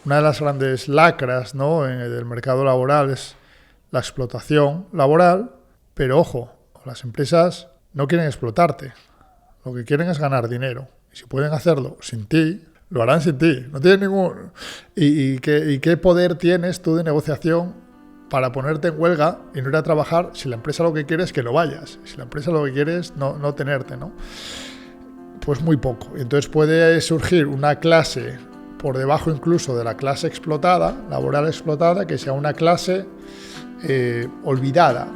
una de las grandes lacras, ¿no?, del mercado laboral es la explotación laboral, pero ojo, las empresas no quieren explotarte, lo que quieren es ganar dinero. Y si pueden hacerlo sin ti, lo harán sin ti. No tienen ningún... ¿Y qué poder tienes tú de negociación para ponerte en huelga y no ir a trabajar si la empresa lo que quiere es que no vayas? Si la empresa lo que quiere es no tenerte, ¿no? Pues muy poco. Entonces puede surgir una clase por debajo incluso de la clase explotada, laboral explotada, que sea una clase olvidada.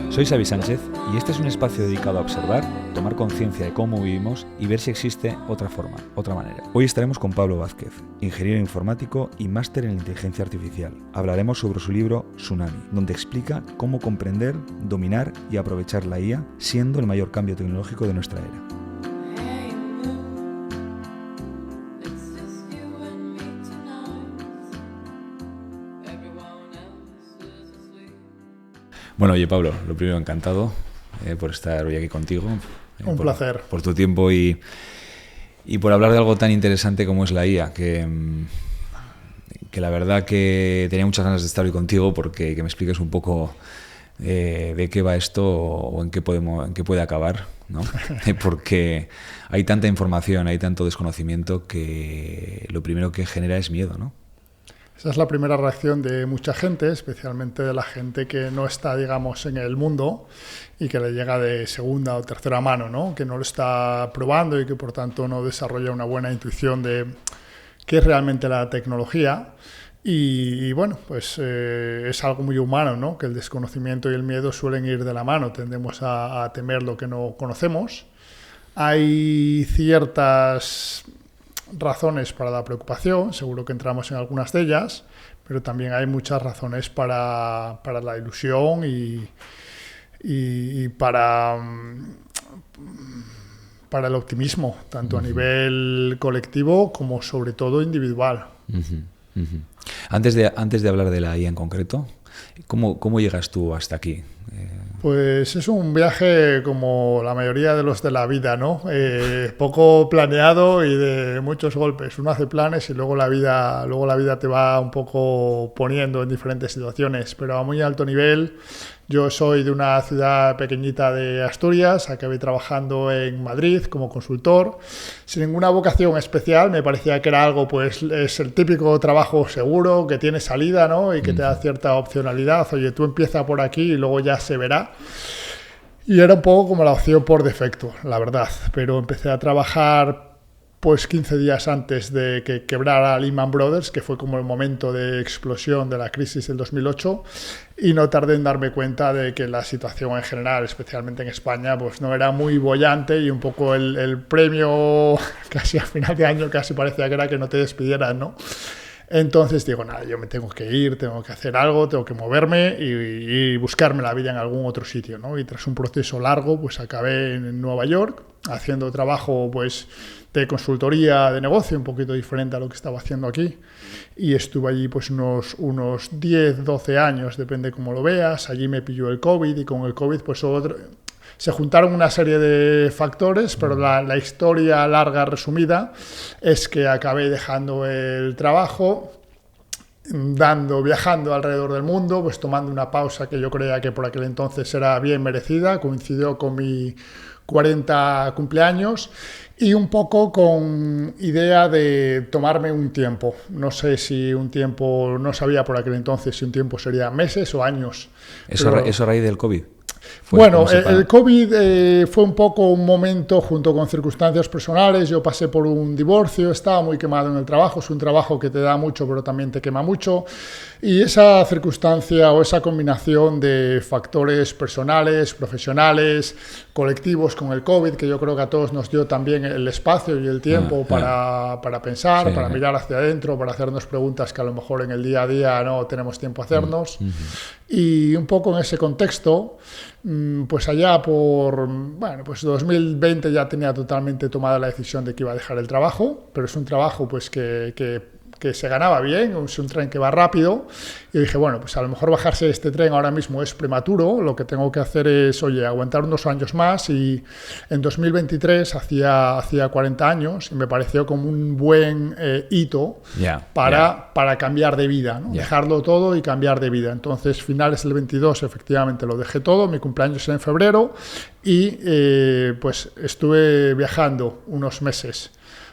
Soy Xavi Sánchez y este es un espacio dedicado a observar, tomar conciencia de cómo vivimos y ver si existe otra forma, otra manera. Hoy estaremos con Pablo Vázquez, ingeniero informático y máster en inteligencia artificial. Hablaremos sobre su libro Tsunami, donde explica cómo comprender, dominar y aprovechar la IA, siendo el mayor cambio tecnológico de nuestra era. Bueno, oye Pablo, lo primero, encantado por estar hoy aquí contigo. Un placer. Por tu tiempo y por hablar de algo tan interesante como es la IA, que la verdad que tenía muchas ganas de estar hoy contigo porque que me expliques un poco de qué va esto o en qué puede acabar, ¿no? Porque hay tanta información, hay tanto desconocimiento que lo primero que genera es miedo, ¿no? Esa es la primera reacción de mucha gente, especialmente de la gente que no está, digamos, en el mundo y que le llega de segunda o tercera mano, ¿no? Que no lo está probando y que por tanto no desarrolla una buena intuición de qué es realmente la tecnología. Y bueno, pues es algo muy humano, ¿no? Que el desconocimiento y el miedo suelen ir de la mano. Tendemos a temer lo que no conocemos. Hay ciertas razones para la preocupación, seguro que entramos en algunas de ellas, pero también hay muchas razones para la ilusión y para el optimismo, tanto a nivel colectivo como sobre todo individual. Antes de hablar de la IA en concreto, ¿cómo llegas tú hasta aquí? Pues es un viaje como la mayoría de los de la vida, ¿no? Poco planeado y de muchos golpes. Uno hace planes y luego la vida te va un poco poniendo en diferentes situaciones, pero a muy alto nivel. Yo soy de una ciudad pequeñita de Asturias, acabé trabajando en Madrid como consultor, sin ninguna vocación especial, me parecía que era algo, pues es el típico trabajo seguro, que tiene salida, ¿no? Y que te da cierta opcionalidad, oye, tú empieza por aquí y luego ya se verá. Y era un poco como la opción por defecto, la verdad, pero empecé a trabajar pues 15 días antes de que quebrara Lehman Brothers, que fue como el momento de explosión de la crisis del 2008, y no tardé en darme cuenta de que la situación en general, especialmente en España, pues no era muy boyante y un poco el premio casi a final de año casi parecía que era que no te despidieran, ¿no? Entonces digo, nada, yo me tengo que ir, tengo que hacer algo, tengo que moverme y buscarme la vida en algún otro sitio, ¿no? Y tras un proceso largo, pues acabé en Nueva York haciendo trabajo, pues, de consultoría de negocio, un poquito diferente a lo que estaba haciendo aquí. Y estuve allí pues unos 10, 12 años, depende cómo lo veas. Allí me pilló el COVID y con el COVID pues se juntaron una serie de factores, pero la historia larga resumida es que acabé dejando el trabajo, viajando alrededor del mundo, pues tomando una pausa que yo creía que por aquel entonces era bien merecida, coincidió con mi 40 cumpleaños y un poco con idea de tomarme un tiempo. No sé si un tiempo, no sabía por aquel entonces si un tiempo sería meses o años. ¿Eso a raíz del COVID? Bueno, el COVID fue un poco un momento junto con circunstancias personales. Yo pasé por un divorcio, estaba muy quemado en el trabajo. Es un trabajo que te da mucho, pero también te quema mucho. Y esa circunstancia o esa combinación de factores personales, profesionales, colectivos con el COVID, que yo creo que a todos nos dio también el espacio y el tiempo para pensar, para mirar hacia adentro, para hacernos preguntas que a lo mejor en el día a día no tenemos tiempo a hacernos. Y un poco en ese contexto, pues allá por 2020 ya tenía totalmente tomada la decisión de que iba a dejar el trabajo, pero es un trabajo pues que que se ganaba bien, es un tren que va rápido, y dije, bueno, pues a lo mejor bajarse de este tren ahora mismo es prematuro, lo que tengo que hacer es, oye, aguantar unos años más, y en 2023 hacía 40 años, y me pareció como un buen hito para cambiar de vida, ¿no? Dejarlo todo y cambiar de vida. Entonces, finales del 22, efectivamente, lo dejé todo, mi cumpleaños era en febrero, y pues estuve viajando unos meses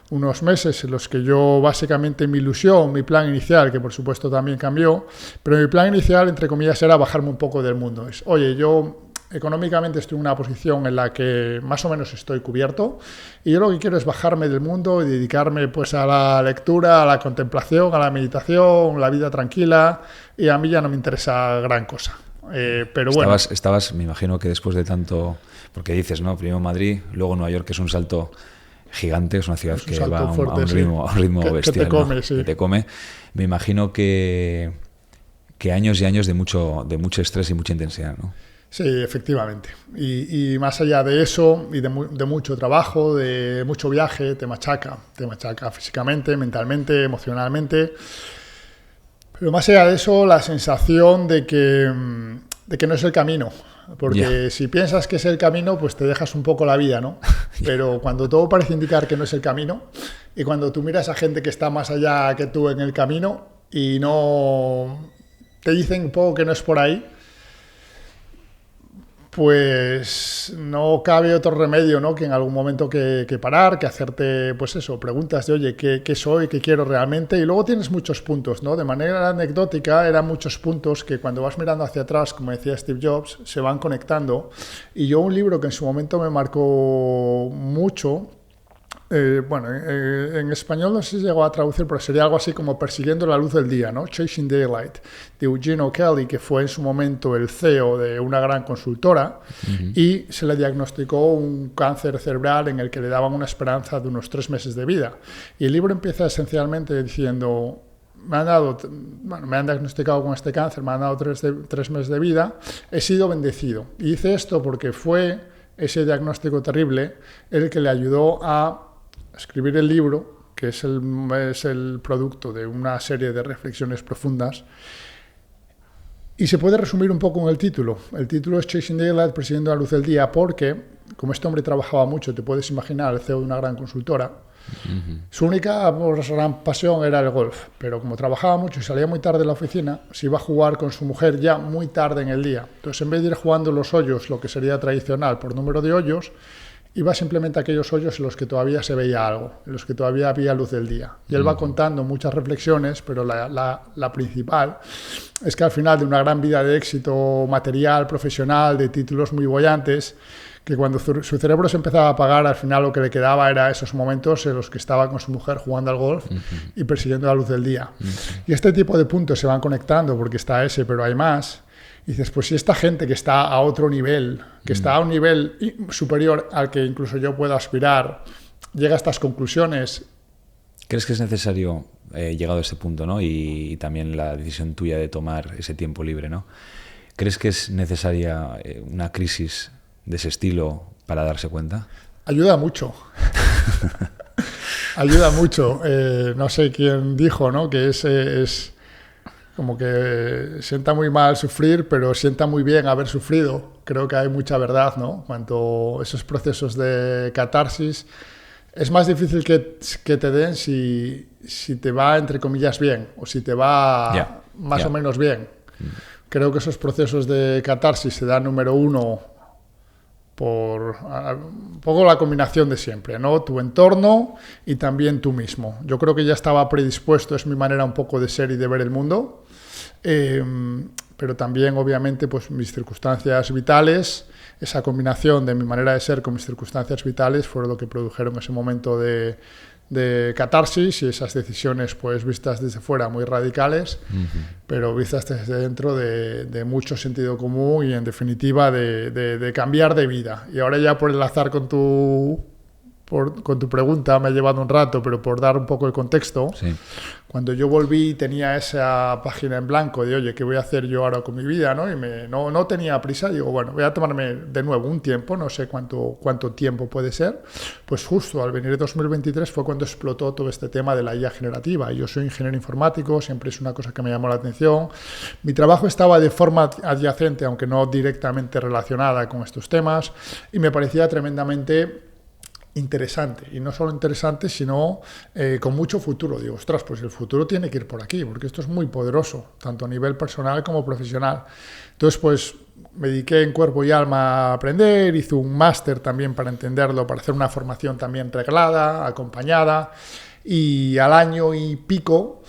en los que yo básicamente mi ilusión, mi plan inicial, que por supuesto también cambió, pero mi plan inicial, entre comillas, era bajarme un poco del mundo. Es, oye, yo económicamente estoy en una posición en la que más o menos estoy cubierto y yo lo que quiero es bajarme del mundo y dedicarme pues a la lectura, a la contemplación, a la meditación, la vida tranquila, y a mí ya no me interesa gran cosa. Pero bueno. Estabas, me imagino que después de tanto, porque dices, ¿no? Primero Madrid, luego Nueva York, que es un salto gigante, es una ciudad que va a un ritmo bestial, que te come, ¿no? Sí. Que te come. Me imagino que años y años de mucho estrés y mucha intensidad, ¿no? Sí, efectivamente. Y más allá de eso, y de mucho trabajo, de mucho viaje, te machaca físicamente, mentalmente, emocionalmente. Pero más allá de eso, la sensación de que no es el camino. Porque si piensas que es el camino, pues te dejas un poco la vida, ¿no? Pero cuando todo parece indicar que no es el camino, y cuando tú miras a gente que está más allá que tú en el camino y no te dicen un poco que no es por ahí, pues no cabe otro remedio, ¿no? Que en algún momento que parar, que hacerte, pues eso, preguntas de, oye, ¿qué soy? ¿Qué quiero realmente? Y luego tienes muchos puntos, ¿no? De manera anecdótica, eran muchos puntos que cuando vas mirando hacia atrás, como decía Steve Jobs, se van conectando. Y yo un libro que en su momento me marcó mucho, en español no sé si llegó a traducir, pero sería algo así como Persiguiendo la luz del día, ¿no? Chasing Daylight, de Eugene O'Kelly, que fue en su momento el CEO de una gran consultora, y se le diagnosticó un cáncer cerebral en el que le daban una esperanza de unos 3 meses de vida. Y el libro empieza esencialmente diciendo, me han diagnosticado con este cáncer, me han dado 3 meses de vida, he sido bendecido. Y hice esto porque fue ese diagnóstico terrible el que le ayudó a escribir el libro, que es el producto de una serie de reflexiones profundas, y se puede resumir un poco en el título. El título es Chasing Daylight, Persiguiendo la luz del día, porque, como este hombre trabajaba mucho, te puedes imaginar, el CEO de una gran consultora, su única gran pasión era el golf, pero como trabajaba mucho y salía muy tarde de la oficina, se iba a jugar con su mujer ya muy tarde en el día. Entonces, en vez de ir jugando los hoyos, lo que sería tradicional por número de hoyos, iba simplemente a aquellos hoyos en los que todavía se veía algo, en los que todavía había luz del día. Y él va contando muchas reflexiones, pero la principal es que al final de una gran vida de éxito material, profesional, de títulos muy bollantes, que cuando su cerebro se empezaba a apagar, al final lo que le quedaba era esos momentos en los que estaba con su mujer jugando al golf y persiguiendo la luz del día. Y este tipo de puntos se van conectando, porque está ese, pero hay más. Y dices, pues si esta gente que está a otro nivel, que está a un nivel superior al que incluso yo puedo aspirar, llega a estas conclusiones. ¿Crees que es necesario, llegado a este punto, ¿no? Y también la decisión tuya de tomar ese tiempo libre, ¿no? ¿Crees que es necesaria una crisis de ese estilo para darse cuenta? Ayuda mucho. Ayuda mucho. No sé quién dijo, ¿no? Que es como que sienta muy mal sufrir, pero sienta muy bien haber sufrido. Creo que hay mucha verdad, ¿no? Cuanto esos procesos de catarsis, es más difícil que te den si te va, entre comillas, bien, o si te va más o menos bien. Creo que esos procesos de catarsis se dan, número uno, por un poco la combinación de siempre, ¿no? Tu entorno y también tú mismo. Yo creo que ya estaba predispuesto, es mi manera un poco de ser y de ver el mundo, pero también obviamente pues mis circunstancias vitales, esa combinación de mi manera de ser con mis circunstancias vitales fueron lo que produjeron ese momento de catarsis y esas decisiones pues vistas desde fuera muy radicales, pero vistas desde dentro de mucho sentido común y en definitiva de cambiar de vida. Y ahora ya por enlazar con tu con tu pregunta me ha llevado un rato, pero por dar un poco el contexto, Sí. cuando yo volví tenía esa página en blanco de, oye, ¿qué voy a hacer yo ahora con mi vida? ¿No? Y no tenía prisa, digo, bueno, voy a tomarme de nuevo un tiempo, no sé cuánto tiempo puede ser. Pues justo al venir 2023 fue cuando explotó todo este tema de la IA generativa. Yo soy ingeniero informático, siempre es una cosa que me llamó la atención. Mi trabajo estaba de forma adyacente, aunque no directamente relacionada con estos temas, y me parecía tremendamente interesante, y no solo interesante, sino con mucho futuro. Digo, ostras, pues el futuro tiene que ir por aquí, porque esto es muy poderoso, tanto a nivel personal como profesional. Entonces, pues me dediqué en cuerpo y alma a aprender, hice un máster también para entenderlo, para hacer una formación también reglada, acompañada, y al año y pico,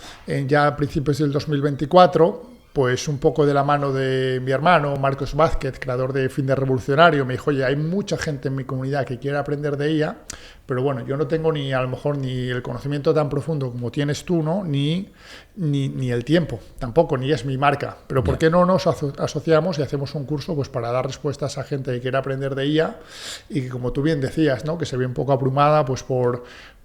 ya a principios del 2024, pues un poco de la mano de mi hermano, Marcos Vázquez, creador de Fin de Revolucionario, me dijo, oye, hay mucha gente en mi comunidad que quiere aprender de ella, pero bueno, yo no tengo ni a lo mejor ni el conocimiento tan profundo como tienes tú, ¿no? Ni el tiempo, tampoco, ni es mi marca. Pero ¿por qué no nos asociamos y hacemos un curso pues para dar respuestas a gente que quiere aprender de ella y que, como tú bien decías, ¿no? Que se ve un poco abrumada pues por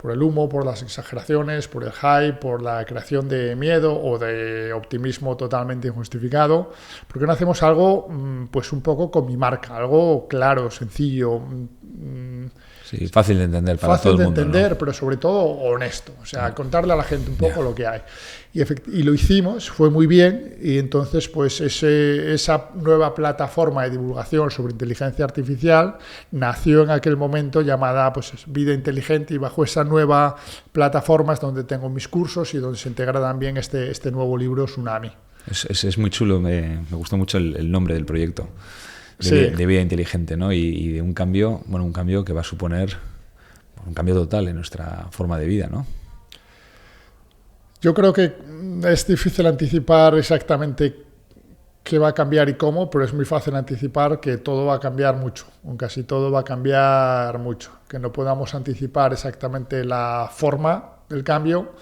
el humo, por las exageraciones, por el hype, por la creación de miedo o de optimismo totalmente injustificado? ¿Por qué no hacemos algo pues un poco con mi marca, algo claro, sencillo, Sí, fácil de entender para todo el mundo, fácil de entender, ¿no? pero sobre todo honesto, o sea, contarle a la gente un poco lo que hay. Y lo hicimos, fue muy bien, y entonces pues esa nueva plataforma de divulgación sobre inteligencia artificial nació en aquel momento, llamada pues Vida Inteligente, y bajo esa nueva plataforma es donde tengo mis cursos y donde se integra también este nuevo libro, Tsunami. Es muy chulo, me gustó mucho el nombre del proyecto. Sí. De vida inteligente, ¿no? Y de un cambio que va a suponer un cambio total en nuestra forma de vida, ¿no? Yo creo que es difícil anticipar exactamente qué va a cambiar y cómo, pero es muy fácil anticipar que todo va a cambiar mucho, o casi todo va a cambiar mucho. Que no podamos anticipar exactamente la forma del cambio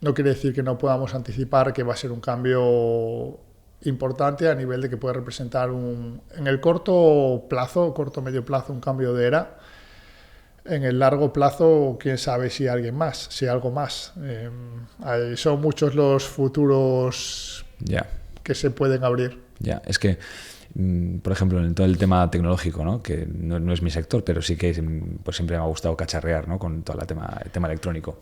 no quiere decir que no podamos anticipar que va a ser un cambio importante a nivel de que puede representar en el corto plazo, corto medio plazo, un cambio de era. En el largo plazo, quién sabe si alguien más, si algo más. Son muchos los futuros que se pueden abrir. Ya, es que, por ejemplo, en todo el tema tecnológico, ¿no? Que no es mi sector, pero sí que pues siempre me ha gustado cacharrear, ¿no? Con todo el tema electrónico.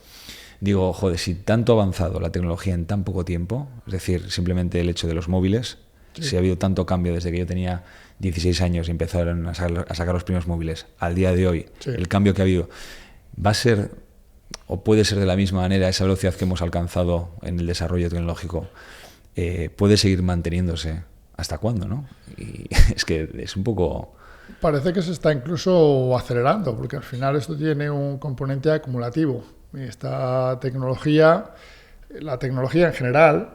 Digo, joder, si tanto ha avanzado la tecnología en tan poco tiempo, es decir, simplemente el hecho de los móviles, si ha habido tanto cambio desde que yo tenía 16 años y empezaron a sacar los primeros móviles al día de hoy, el cambio que ha habido, va a ser o puede ser de la misma manera esa velocidad que hemos alcanzado en el desarrollo tecnológico, puede seguir manteniéndose. ¿Hasta cuándo, no? Y es que es un poco... Parece que se está incluso acelerando, porque al final esto tiene un componente acumulativo. Y esta tecnología, la tecnología en general,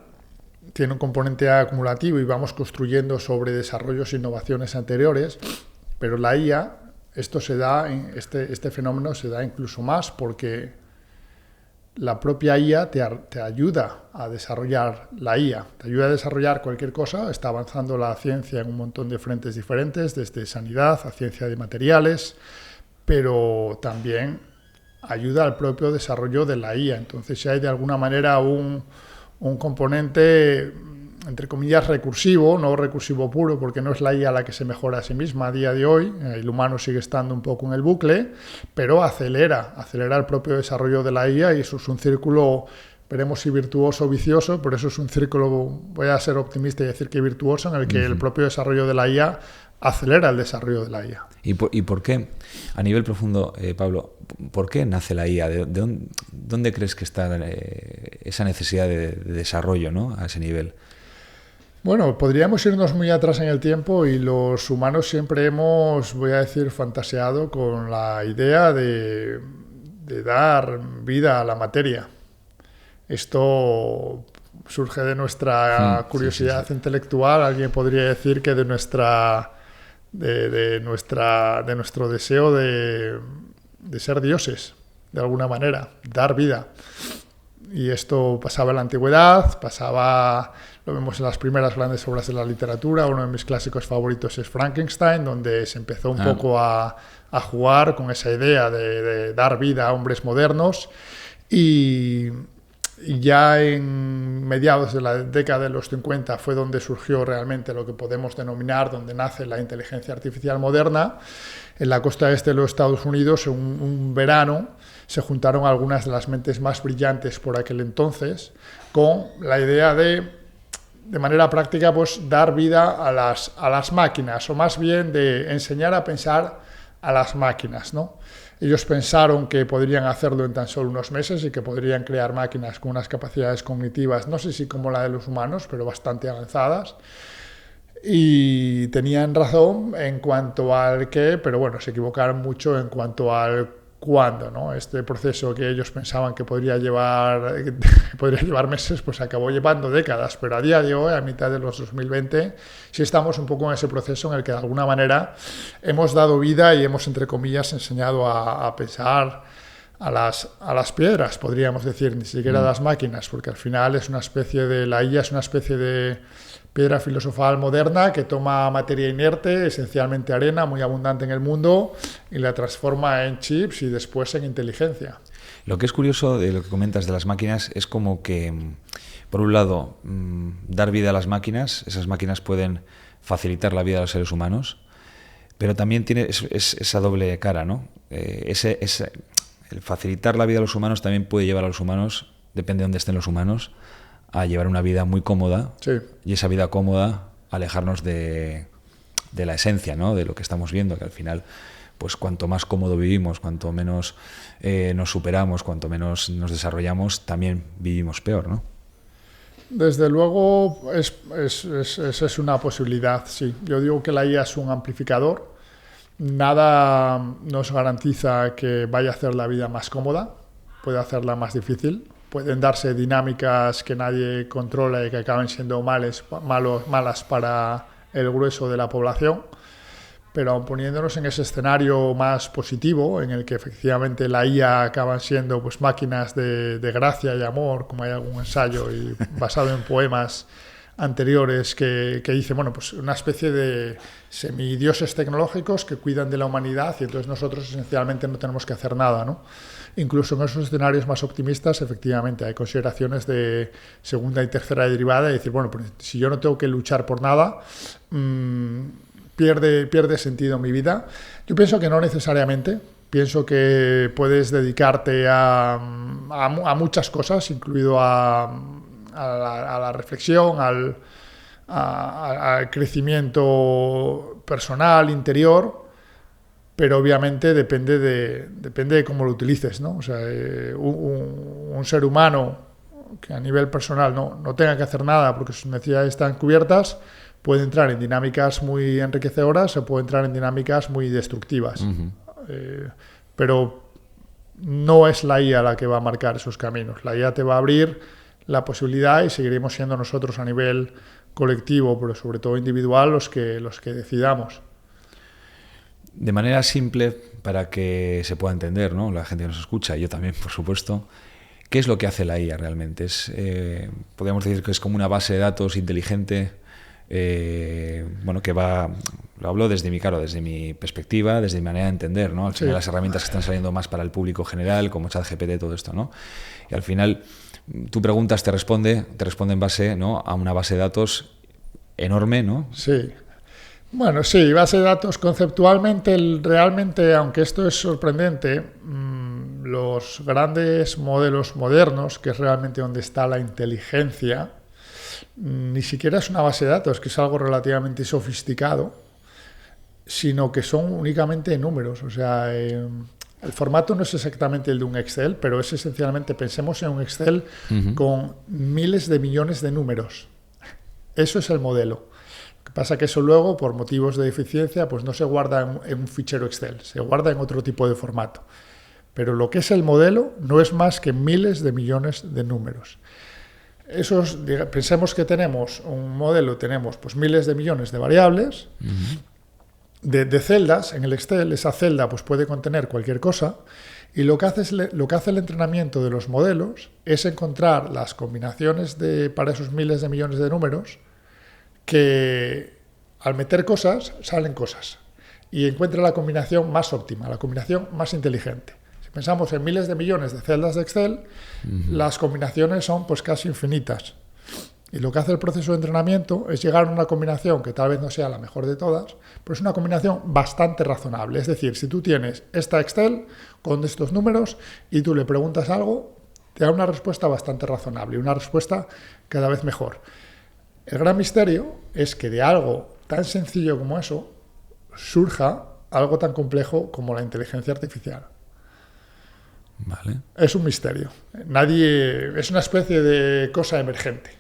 tiene un componente acumulativo y vamos construyendo sobre desarrollos e innovaciones anteriores, pero la IA, esto se da, este fenómeno se da incluso más porque la propia IA te ayuda a desarrollar la IA, te ayuda a desarrollar cualquier cosa. Está avanzando la ciencia en un montón de frentes diferentes, desde sanidad a ciencia de materiales, pero también ayuda al propio desarrollo de la IA. Entonces, si hay de alguna manera un componente, entre comillas, recursivo, no recursivo puro, porque no es la IA la que se mejora a sí misma a día de hoy, el humano sigue estando un poco en el bucle, pero acelera el propio desarrollo de la IA, y eso es un círculo, veremos si virtuoso o vicioso, pero eso es un círculo, voy a ser optimista y decir que virtuoso, en el que el propio desarrollo de la IA acelera el desarrollo de la IA. ¿Y por qué, a nivel profundo, Pablo, por qué nace la IA? ¿Dónde crees que está esa necesidad de desarrollo, ¿no? A ese nivel? Bueno, podríamos irnos muy atrás en el tiempo, y los humanos siempre hemos, voy a decir, fantaseado con la idea de dar vida a la materia. Esto surge de nuestra curiosidad intelectual. Alguien podría decir que de nuestro deseo de ser dioses, de alguna manera, dar vida. Y esto pasaba en la antigüedad, lo vemos en las primeras grandes obras de la literatura. Uno de mis clásicos favoritos es Frankenstein, donde se empezó un poco a jugar con esa idea de dar vida a hombres modernos. Y ya en mediados de la década de los 50 fue donde surgió realmente lo que podemos denominar, donde nace la inteligencia artificial moderna. En la costa este de los Estados Unidos, en un verano, se juntaron algunas de las mentes más brillantes por aquel entonces con la idea de manera práctica, pues dar vida a las máquinas, o más bien de enseñar a pensar a las máquinas, ¿no? Ellos pensaron que podrían hacerlo en tan solo unos meses y que podrían crear máquinas con unas capacidades cognitivas, no sé si como la de los humanos, pero bastante avanzadas. Y tenían razón en cuanto al qué, pero bueno, se equivocaron mucho en cuanto al cuándo, ¿no? Este proceso que ellos pensaban que podría llevar meses, pues acabó llevando décadas, pero a día de hoy, a mitad de los 2020, sí estamos un poco en ese proceso en el que de alguna manera hemos dado vida y hemos, entre comillas, enseñado a pensar a las piedras, podríamos decir, ni siquiera a las máquinas, porque al final es una especie de, la IA es una especie de piedra filosofal moderna que toma materia inerte, esencialmente arena, muy abundante en el mundo, y la transforma en chips y después en inteligencia. Lo que es curioso de lo que comentas de las máquinas es como que, por un lado, dar vida a las máquinas, esas máquinas pueden facilitar la vida de los seres humanos, pero también tiene esa doble cara, ¿no? El facilitar la vida a los humanos también puede llevar a los humanos, depende de dónde estén los humanos, a llevar una vida muy cómoda, sí. Y esa vida cómoda alejarnos de la esencia, ¿no? De lo que estamos viendo, que al final, pues cuanto más cómodo vivimos, cuanto menos nos superamos, cuanto menos nos desarrollamos, también vivimos peor, ¿no? Desde luego es una posibilidad, sí. Yo digo que la IA es un amplificador. Nada nos garantiza que vaya a hacer la vida más cómoda, puede hacerla más difícil. Pueden darse dinámicas que nadie controla y que acaben siendo malas para el grueso de la población, pero aun poniéndonos en ese escenario más positivo, en el que efectivamente la IA acaban siendo pues máquinas de gracia y amor, como hay algún ensayo basado en poemas anteriores que dice, bueno, pues una especie de semidioses tecnológicos que cuidan de la humanidad y entonces nosotros esencialmente no tenemos que hacer nada, ¿no? Incluso en esos escenarios más optimistas, efectivamente, hay consideraciones de segunda y tercera derivada y decir, bueno, pues si yo no tengo que luchar por nada, pierde sentido mi vida. Yo pienso que no necesariamente. Pienso que puedes dedicarte a muchas cosas, incluido a la reflexión, al crecimiento personal, interior, pero obviamente depende de cómo lo utilices, ¿no? O sea, un ser humano que a nivel personal no tenga que hacer nada porque sus necesidades están cubiertas, puede entrar en dinámicas muy enriquecedoras o puede entrar en dinámicas muy destructivas. Uh-huh. Pero no es la IA la que va a marcar esos caminos. La IA te va a abrir la posibilidad y seguiremos siendo nosotros a nivel colectivo, pero sobre todo individual, los que decidamos. De manera simple, para que se pueda entender, ¿no? La gente que nos escucha, y yo también, por supuesto, ¿qué es lo que hace la IA realmente? Podríamos decir que es como una base de datos inteligente, bueno, que va, lo hablo desde mi perspectiva, desde mi manera de entender, ¿no? Al final, las herramientas que están saliendo más para el público general, como ChatGPT, todo esto, ¿no? Y al final, tú preguntas, te responde en base, ¿no?, a una base de datos enorme, ¿no? Sí. Bueno, sí, base de datos conceptualmente, realmente, aunque esto es sorprendente, los grandes modelos modernos, que es realmente donde está la inteligencia, ni siquiera es una base de datos, que es algo relativamente sofisticado, sino que son únicamente números. O sea, el formato no es exactamente el de un Excel, pero es esencialmente, pensemos en un Excel con miles de millones de números. Eso es el modelo. Lo que pasa es que eso luego, por motivos de eficiencia, pues no se guarda en un fichero Excel, se guarda en otro tipo de formato. Pero lo que es el modelo no es más que miles de millones de números. Pensemos que tenemos un modelo, tenemos pues miles de millones de variables, de celdas en el Excel. Esa celda pues puede contener cualquier cosa Y lo que hace el entrenamiento de los modelos es encontrar las combinaciones para esos miles de millones de números que al meter cosas salen cosas y encuentra la combinación más óptima, la combinación más inteligente. Si pensamos en miles de millones de celdas de Excel, las combinaciones son pues casi infinitas. Y lo que hace el proceso de entrenamiento es llegar a una combinación que tal vez no sea la mejor de todas, pero es una combinación bastante razonable. Es decir, si tú tienes esta Excel con estos números y tú le preguntas algo, te da una respuesta bastante razonable y una respuesta cada vez mejor. El gran misterio es que de algo tan sencillo como eso surja algo tan complejo como la inteligencia artificial. Vale. Es un misterio. Es una especie de cosa emergente,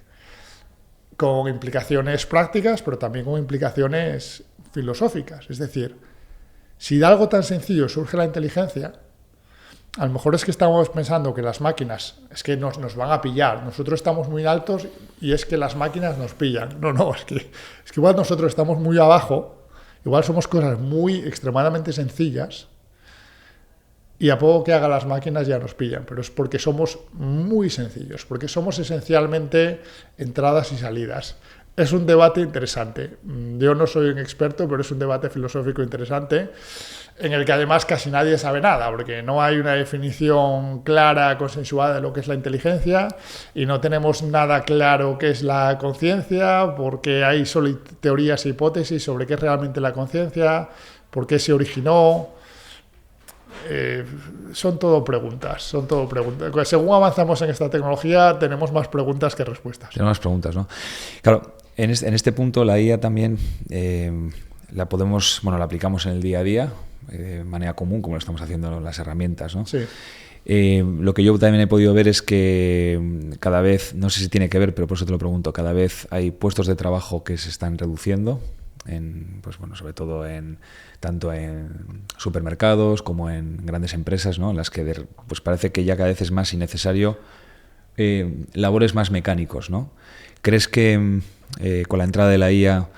con implicaciones prácticas, pero también con implicaciones filosóficas. Es decir, si de algo tan sencillo surge la inteligencia, a lo mejor es que estamos pensando que las máquinas es que nos van a pillar. Nosotros estamos muy altos y es que las máquinas nos pillan. No, es que igual nosotros estamos muy abajo, igual somos cosas muy extremadamente sencillas y a poco que hagan las máquinas ya nos pillan, pero es porque somos muy sencillos, porque somos esencialmente entradas y salidas. Es un debate interesante. Yo no soy un experto, pero es un debate filosófico interesante, en el que además casi nadie sabe nada, porque no hay una definición clara, consensuada de lo que es la inteligencia, y no tenemos nada claro qué es la conciencia, porque hay solo teorías e hipótesis sobre qué es realmente la conciencia, por qué se originó. Son todo preguntas. Según avanzamos en esta tecnología, tenemos más preguntas que respuestas. Tenemos más preguntas, ¿no? Claro, en este punto la IA también la aplicamos en el día a día, de manera común, como lo estamos haciendo en las herramientas, ¿no? Sí. Lo que yo también he podido ver es que cada vez, no sé si tiene que ver, pero por eso te lo pregunto, cada vez hay puestos de trabajo que se están reduciendo, sobre todo tanto en supermercados como en grandes empresas, ¿no? En las que parece que ya cada vez es más innecesario labores más mecánicos, ¿no? ¿Crees que con la entrada de la IA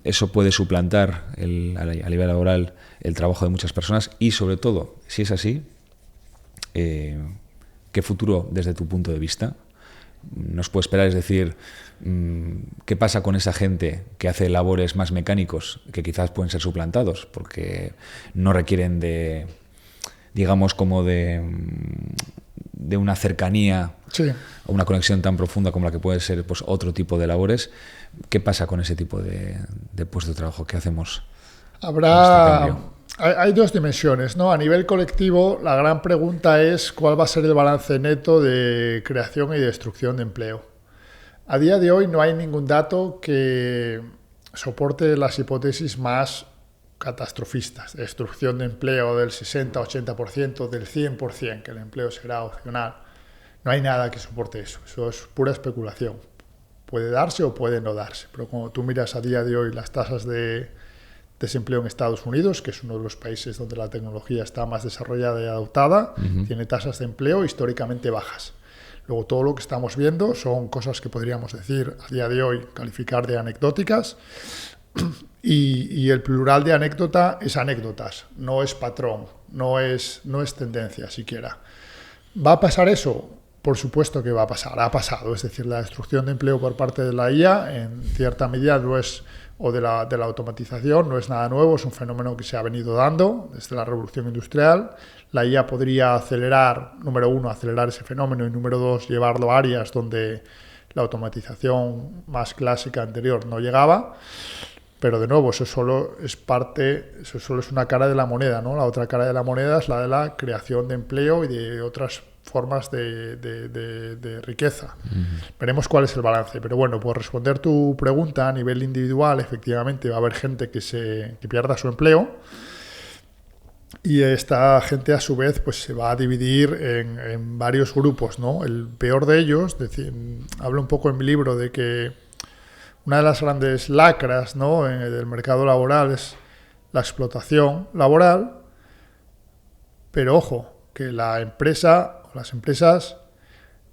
eso puede suplantar a nivel laboral el trabajo de muchas personas? Y sobre todo, si es así, ¿qué futuro desde tu punto de vista nos puede esperar? Es decir, ¿qué pasa con esa gente que hace labores más mecánicos que quizás pueden ser suplantados porque no requieren de una cercanía, sí, o una conexión tan profunda como la que puede ser pues otro tipo de labores? ¿Qué pasa con ese tipo de puesto de trabajo? ¿Qué hacemos? Hay dos dimensiones, ¿no? A nivel colectivo, la gran pregunta es cuál va a ser el balance neto de creación y destrucción de empleo. A día de hoy no hay ningún dato que soporte las hipótesis más catastrofistas, destrucción de empleo del 60-80%, del 100%, que el empleo será opcional. No hay nada que soporte eso. Eso es pura especulación. Puede darse o puede no darse. Pero cuando tú miras a día de hoy las tasas de desempleo en Estados Unidos, que es uno de los países donde la tecnología está más desarrollada y adoptada, tiene tasas de empleo históricamente bajas. Luego todo lo que estamos viendo son cosas que podríamos decir a día de hoy, calificar de anecdóticas, y el plural de anécdota es anécdotas, no es patrón, no es tendencia siquiera. ¿Va a pasar eso? Por supuesto que va a pasar, ha pasado. Es decir, la destrucción de empleo por parte de la IA en cierta medida no es, o de la automatización, no es nada nuevo, es un fenómeno que se ha venido dando desde la revolución industrial. La IA podría acelerar, número uno, acelerar ese fenómeno, y número dos, llevarlo a áreas donde la automatización más clásica anterior no llegaba. Pero de nuevo, eso solo es una cara de la moneda, ¿no? La otra cara de la moneda es la de la creación de empleo y de otras formas de riqueza. Veremos cuál es el balance. Pero bueno, por responder tu pregunta a nivel individual, efectivamente va a haber gente que pierda su empleo, y esta gente a su vez pues se va a dividir en varios grupos, ¿no? El peor de ellos, hablo un poco en mi libro de que una de las grandes lacras, ¿no?, del mercado laboral es la explotación laboral, pero ojo, que la empresa o las empresas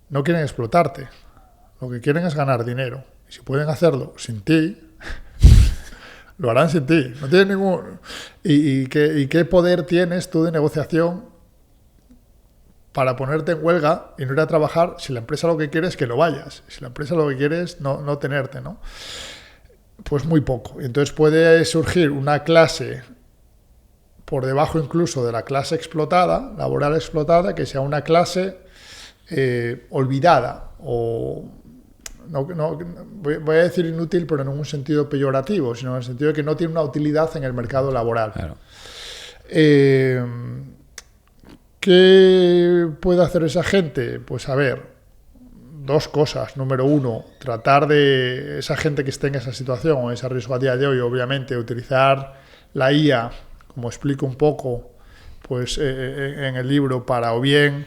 no quieren explotarte, lo que quieren es ganar dinero. Y si pueden hacerlo sin ti, lo harán sin ti. No tienen ningún... ¿Y qué poder tienes tú de negociación para ponerte en huelga y no ir a trabajar si la empresa lo que quiere es que no vayas, si la empresa lo que quiere es no tenerte, ¿no? Pues muy poco. Entonces puede surgir una clase por debajo incluso de la clase explotada, laboral explotada, que sea una clase olvidada o... voy a decir inútil, pero no en un sentido peyorativo, sino en el sentido de que no tiene una utilidad en el mercado laboral. Claro. ¿Qué puede hacer esa gente? Pues a ver, dos cosas. Número uno, tratar de esa gente que esté en esa situación o en ese riesgo a día de hoy, obviamente, utilizar la IA, como explico un poco pues en el libro, para o bien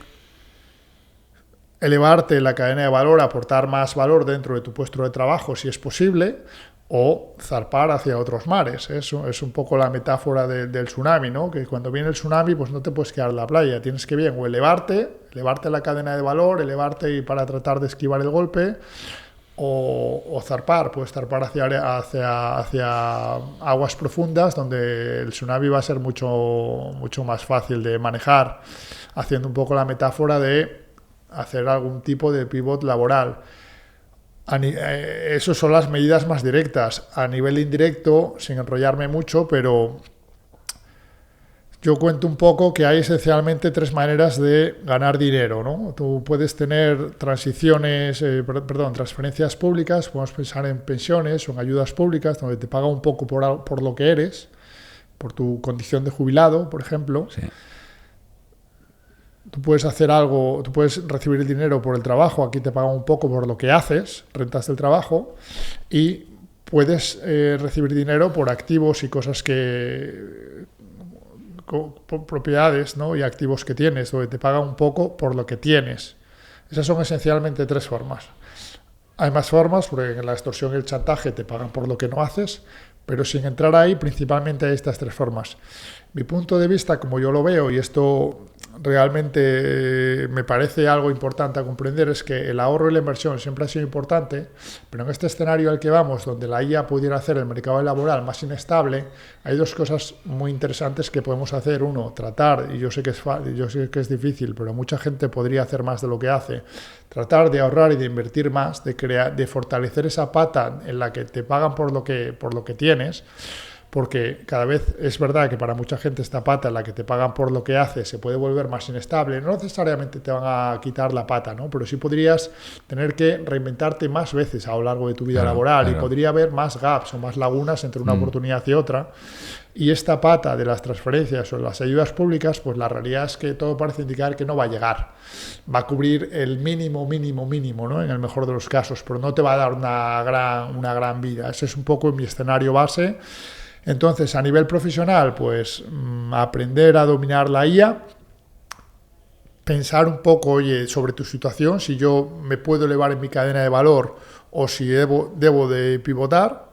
elevarte la cadena de valor, aportar más valor dentro de tu puesto de trabajo, si es posible, o zarpar hacia otros mares. Eso es un poco la metáfora del tsunami, ¿no? Que cuando viene el tsunami, pues no te puedes quedar en la playa, tienes que bien o elevarte la cadena de valor, elevarte para tratar de esquivar el golpe, o zarpar, puedes zarpar hacia aguas profundas, donde el tsunami va a ser mucho más fácil de manejar, haciendo un poco la metáfora de hacer algún tipo de pivot laboral. Esas son las medidas más directas. A nivel indirecto, sin enrollarme mucho, pero yo cuento un poco que hay esencialmente tres maneras de ganar dinero, ¿no? Tú puedes tener transferencias públicas, podemos pensar en pensiones o en ayudas públicas, donde te paga un poco por lo que eres, por tu condición de jubilado, por ejemplo. Sí. Tú puedes hacer algo, tú puedes recibir el dinero por el trabajo, aquí te pagan un poco por lo que haces, rentas del trabajo, y puedes recibir dinero por activos y cosas por propiedades, ¿no? Y activos que tienes, donde te pagan un poco por lo que tienes. Esas son esencialmente tres formas. Hay más formas, porque en la extorsión y el chantaje te pagan por lo que no haces, pero sin entrar ahí, principalmente hay estas tres formas. Mi punto de vista, como yo lo veo, y esto realmente me parece algo importante a comprender, es que el ahorro y la inversión siempre ha sido importante, pero en este escenario al que vamos, donde la IA pudiera hacer el mercado laboral más inestable, hay dos cosas muy interesantes que podemos hacer. Uno, tratar, y yo sé que es difícil, pero mucha gente podría hacer más de lo que hace, tratar de ahorrar y de invertir más, de fortalecer esa pata en la que te pagan por lo que tienes, porque cada vez es verdad que para mucha gente esta pata en la que te pagan por lo que haces se puede volver más inestable. No necesariamente te van a quitar la pata, ¿no? Pero sí podrías tener que reinventarte más veces a lo largo de tu vida laboral, y podría haber más gaps o más lagunas entre una oportunidad y otra. Y esta pata de las transferencias o las ayudas públicas, pues la realidad es que todo parece indicar que no va a llegar. Va a cubrir el mínimo, ¿no? En el mejor de los casos, pero no te va a dar una gran vida. Ese es un poco mi escenario base. Entonces, a nivel profesional, pues aprender a dominar la IA, pensar un poco, oye, sobre tu situación, si yo me puedo elevar en mi cadena de valor o si debo de pivotar.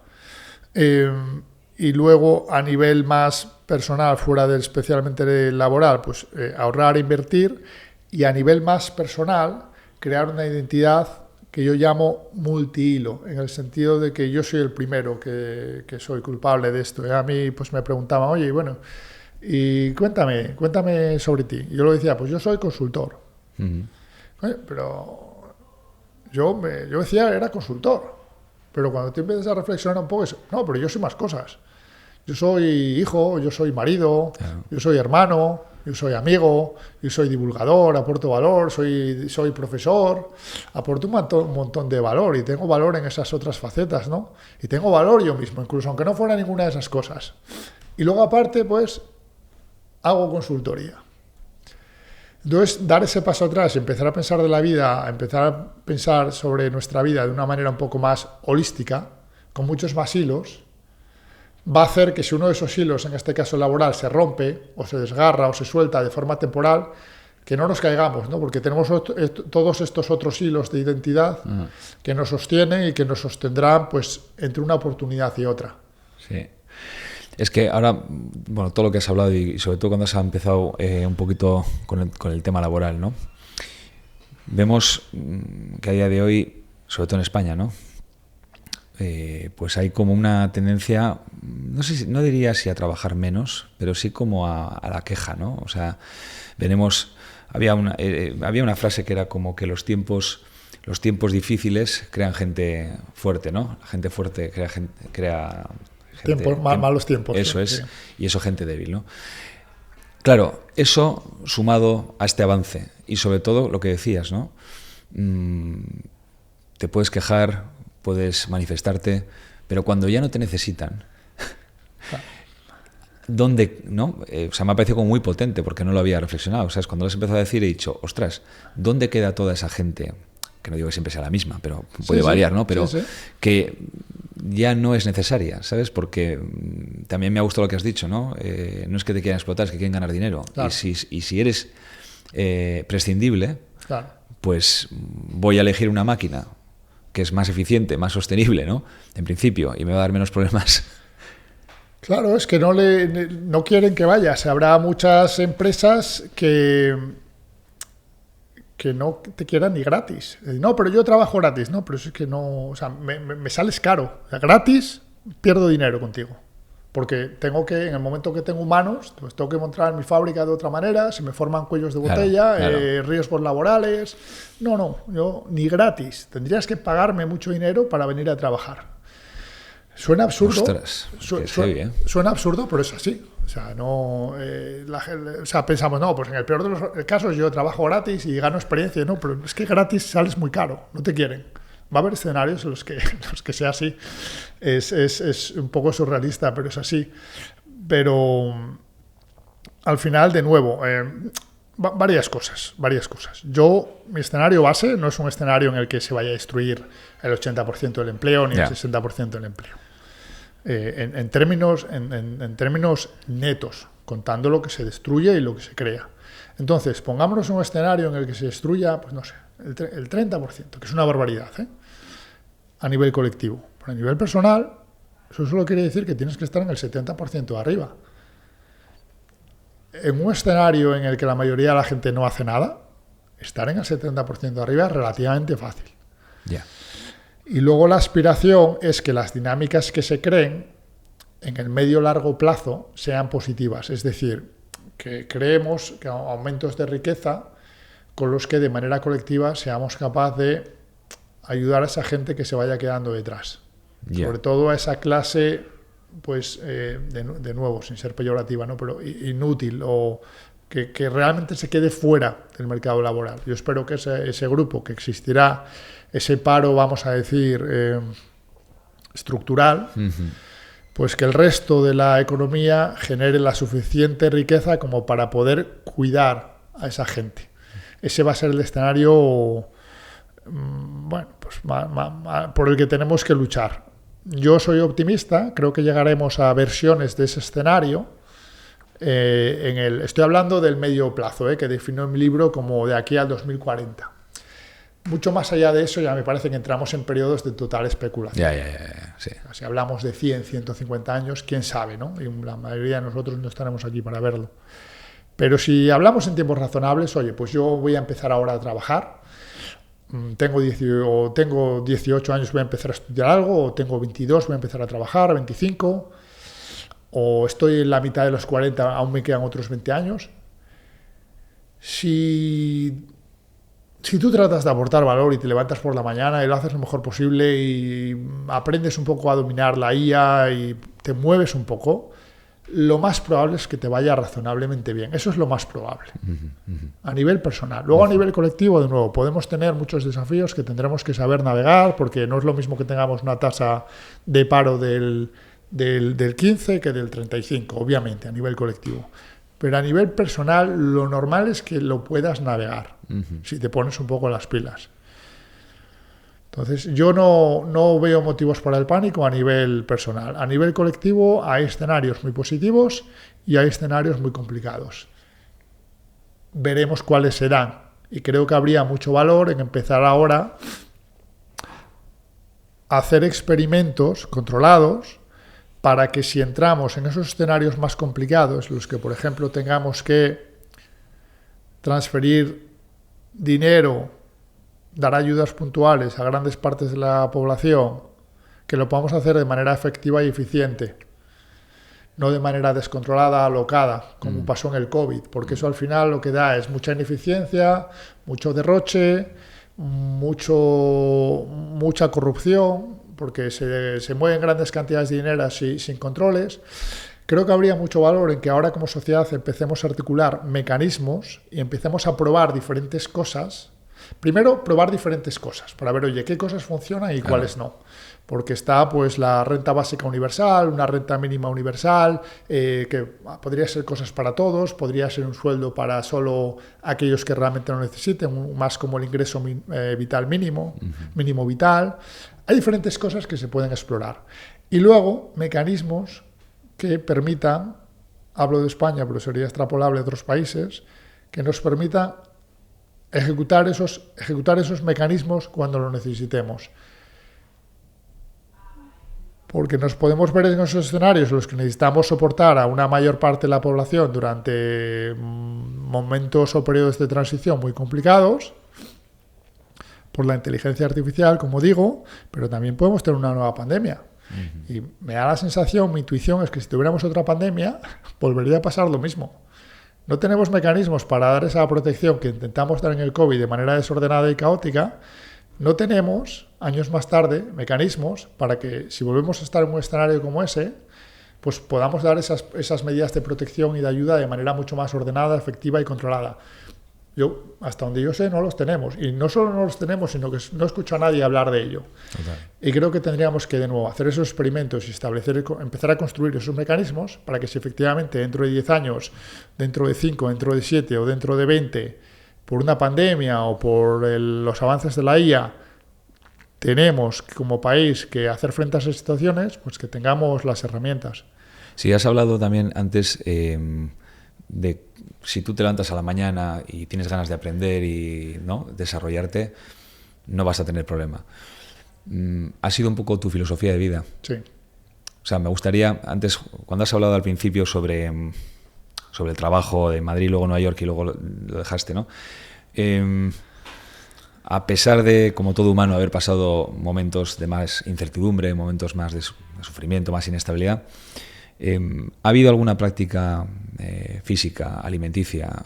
Y luego, a nivel más personal, especialmente laboral, pues ahorrar, invertir. Y a nivel más personal, crear una identidad que yo llamo multihilo, en el sentido de que yo soy el primero que soy culpable de esto. A mí pues me preguntaban, oye, bueno, y cuéntame sobre ti. Y yo lo decía, pues yo soy consultor. Pero yo decía, era consultor. Pero cuando tú empiezas a reflexionar un poco, no, pero yo soy más cosas. Yo soy hijo, yo soy marido, yo soy hermano, yo soy amigo, yo soy divulgador, aporto valor, soy profesor, aporto un montón de valor, y tengo valor en esas otras facetas, ¿no? Y tengo valor yo mismo, incluso aunque no fuera ninguna de esas cosas. Y luego aparte, pues, hago consultoría. Entonces, dar ese paso atrás y empezar a pensar de la vida, empezar a pensar sobre nuestra vida de una manera un poco más holística, con muchos más hilos, va a hacer que si uno de esos hilos, en este caso laboral, se rompe o se desgarra o se suelta de forma temporal, que no nos caigamos, ¿no? Porque tenemos todos estos otros hilos de identidad que nos sostienen y que nos sostendrán, pues, entre una oportunidad y otra. Sí. Es que ahora, bueno, todo lo que has hablado y sobre todo cuando has empezado un poquito con el tema laboral, ¿no? Vemos que a día de hoy, sobre todo en España, ¿no? Pues hay como una tendencia, no diría si a trabajar menos, pero sí como a la queja, ¿no? O sea, venimos había una frase que era como que los tiempos difíciles crean gente fuerte, ¿no? La gente fuerte crea gente, malos tiempos. Eso es, sí. Y eso gente débil, ¿no? Claro, eso sumado a este avance y sobre todo lo que decías, ¿no? Te puedes quejar, puedes manifestarte, pero cuando ya no te necesitan, ¿dónde, no? O sea, me ha parecido como muy potente porque no lo había reflexionado. O sea, es cuando lo has empezado a decir he dicho, ostras, ¿dónde queda toda esa gente? Que no digo que siempre sea la misma, pero puede variar, ¿no? Pero que ya no es necesaria, ¿sabes? Porque también me ha gustado lo que has dicho, ¿no? No es que te quieran explotar, es que quieren ganar dinero. Claro. Y si eres prescindible, claro, pues voy a elegir una máquina que es más eficiente, más sostenible, ¿no? En principio, y me va a dar menos problemas. Claro, es que no quieren que vayas. Habrá muchas empresas que no te quieran ni gratis. No, pero yo trabajo gratis. No, pero es que no... O sea, me sales caro. O sea, gratis pierdo dinero contigo. Porque tengo que, en el momento que tengo humanos, pues tengo que montar mi fábrica de otra manera, se me forman cuellos de botella, claro. Riesgos laborales. No, yo ni gratis. Tendrías que pagarme mucho dinero para venir a trabajar. Suena absurdo. Ostras, suena absurdo, pero es así. O sea, no, pensamos, no, pues en el peor de los casos yo trabajo gratis y gano experiencia, no, pero es que gratis sales muy caro, no te quieren. Va a haber escenarios en los que sea así. Es un poco surrealista, pero es así. Pero al final, de nuevo, varias cosas. Mi escenario base no es un escenario en el que se vaya a destruir el 80% del empleo ni el 60% del empleo. En términos netos, contando lo que se destruye y lo que se crea. Entonces, pongámonos un escenario en el que se destruya, pues no sé, el 30%, que es una barbaridad, a nivel colectivo. Pero a nivel personal, eso solo quiere decir que tienes que estar en el 70% de arriba. En un escenario en el que la mayoría de la gente no hace nada, estar en el 70% de arriba es relativamente fácil. Yeah. Y luego la aspiración es que las dinámicas que se creen en el medio-largo plazo sean positivas. Es decir, que creemos que aumentos de riqueza con los que de manera colectiva seamos capaces de ayudar a esa gente que se vaya quedando detrás. Yeah. Sobre todo a esa clase, pues, de nuevo, sin ser peyorativa, ¿no? Pero inútil o que realmente se quede fuera del mercado laboral. Yo espero que ese grupo que existirá, ese paro, vamos a decir, estructural, pues que el resto de la economía genere la suficiente riqueza como para poder cuidar a esa gente. Ese va a ser el escenario, bueno, pues por el que tenemos que luchar. Yo soy optimista, creo que llegaremos a versiones de ese escenario. Estoy hablando del medio plazo, que defino en mi libro como de aquí al 2040. Mucho más allá de eso ya me parece que entramos en periodos de total especulación. Sí. Si hablamos de 100, 150 años, quién sabe, ¿no? Y la mayoría de nosotros no estaremos aquí para verlo. Pero si hablamos en tiempos razonables, oye, pues yo voy a empezar ahora a trabajar, tengo 18 años, voy a empezar a estudiar algo, o tengo 22, voy a empezar a trabajar, 25, o estoy en la mitad de los 40, aún me quedan otros 20 años. Si tú tratas de aportar valor y te levantas por la mañana y lo haces lo mejor posible y aprendes un poco a dominar la IA y te mueves un poco, lo más probable es que te vaya razonablemente bien. Eso es lo más probable, a nivel personal. Luego, a nivel colectivo, de nuevo, podemos tener muchos desafíos que tendremos que saber navegar, porque no es lo mismo que tengamos una tasa de paro del 15 que del 35, obviamente, a nivel colectivo. Pero a nivel personal, lo normal es que lo puedas navegar, si te pones un poco las pilas. Entonces, yo no veo motivos para el pánico a nivel personal. A nivel colectivo hay escenarios muy positivos y hay escenarios muy complicados. Veremos cuáles serán. Y creo que habría mucho valor en empezar ahora a hacer experimentos controlados para que si entramos en esos escenarios más complicados, los que, por ejemplo, tengamos que transferir dinero, dar ayudas puntuales a grandes partes de la población, que lo podamos hacer de manera efectiva y eficiente. no de manera descontrolada, alocada, como pasó en el COVID, porque eso al final lo que da es mucha ineficiencia, mucho derroche, mucha corrupción, porque se mueven grandes cantidades de dinero sin controles. Creo que habría mucho valor en que ahora como sociedad empecemos a articular mecanismos y empecemos a probar diferentes cosas. Primero, probar diferentes cosas para ver, oye, qué cosas funcionan y cuáles no. Porque está pues la renta básica universal, una renta mínima universal, que podría ser cosas para todos, podría ser un sueldo para solo aquellos que realmente lo necesiten, más como el ingreso vital mínimo, mínimo vital. Hay diferentes cosas que se pueden explorar. Y luego, mecanismos que permitan, hablo de España, pero sería extrapolable a otros países, que nos permitan ejecutar esos mecanismos cuando lo necesitemos. Porque nos podemos ver en esos escenarios en los que necesitamos soportar a una mayor parte de la población durante momentos o periodos de transición muy complicados, por la inteligencia artificial, como digo, pero también podemos tener una nueva pandemia. Y me da la sensación, mi intuición es que si tuviéramos otra pandemia, volvería a pasar lo mismo. No tenemos mecanismos para dar esa protección que intentamos dar en el COVID de manera desordenada y caótica. No tenemos, años más tarde, mecanismos para que, si volvemos a estar en un escenario como ese, pues podamos dar esas medidas de protección y de ayuda de manera mucho más ordenada, efectiva y controlada. Yo, hasta donde yo sé, no los tenemos. Y no solo no los tenemos, sino que no escucho a nadie hablar de ello. Total. Y creo que tendríamos que, de nuevo, hacer esos experimentos y empezar a construir esos mecanismos para que si efectivamente dentro de 10 años, dentro de 5, dentro de 7 o dentro de 20, por una pandemia o por los avances de la IA, tenemos como país que hacer frente a esas situaciones, pues que tengamos las herramientas. Sí, has hablado también antes de si tú te levantas a la mañana y tienes ganas de aprender y ¿no? desarrollarte, no vas a tener problema. Ha sido un poco tu filosofía de vida. Sí. O sea, me gustaría, antes, cuando has hablado al principio sobre el trabajo de Madrid, luego Nueva York y luego lo dejaste, ¿no? A pesar de, como todo humano, haber pasado momentos de más incertidumbre, momentos más de sufrimiento, más inestabilidad, ¿ha habido alguna práctica física, alimenticia,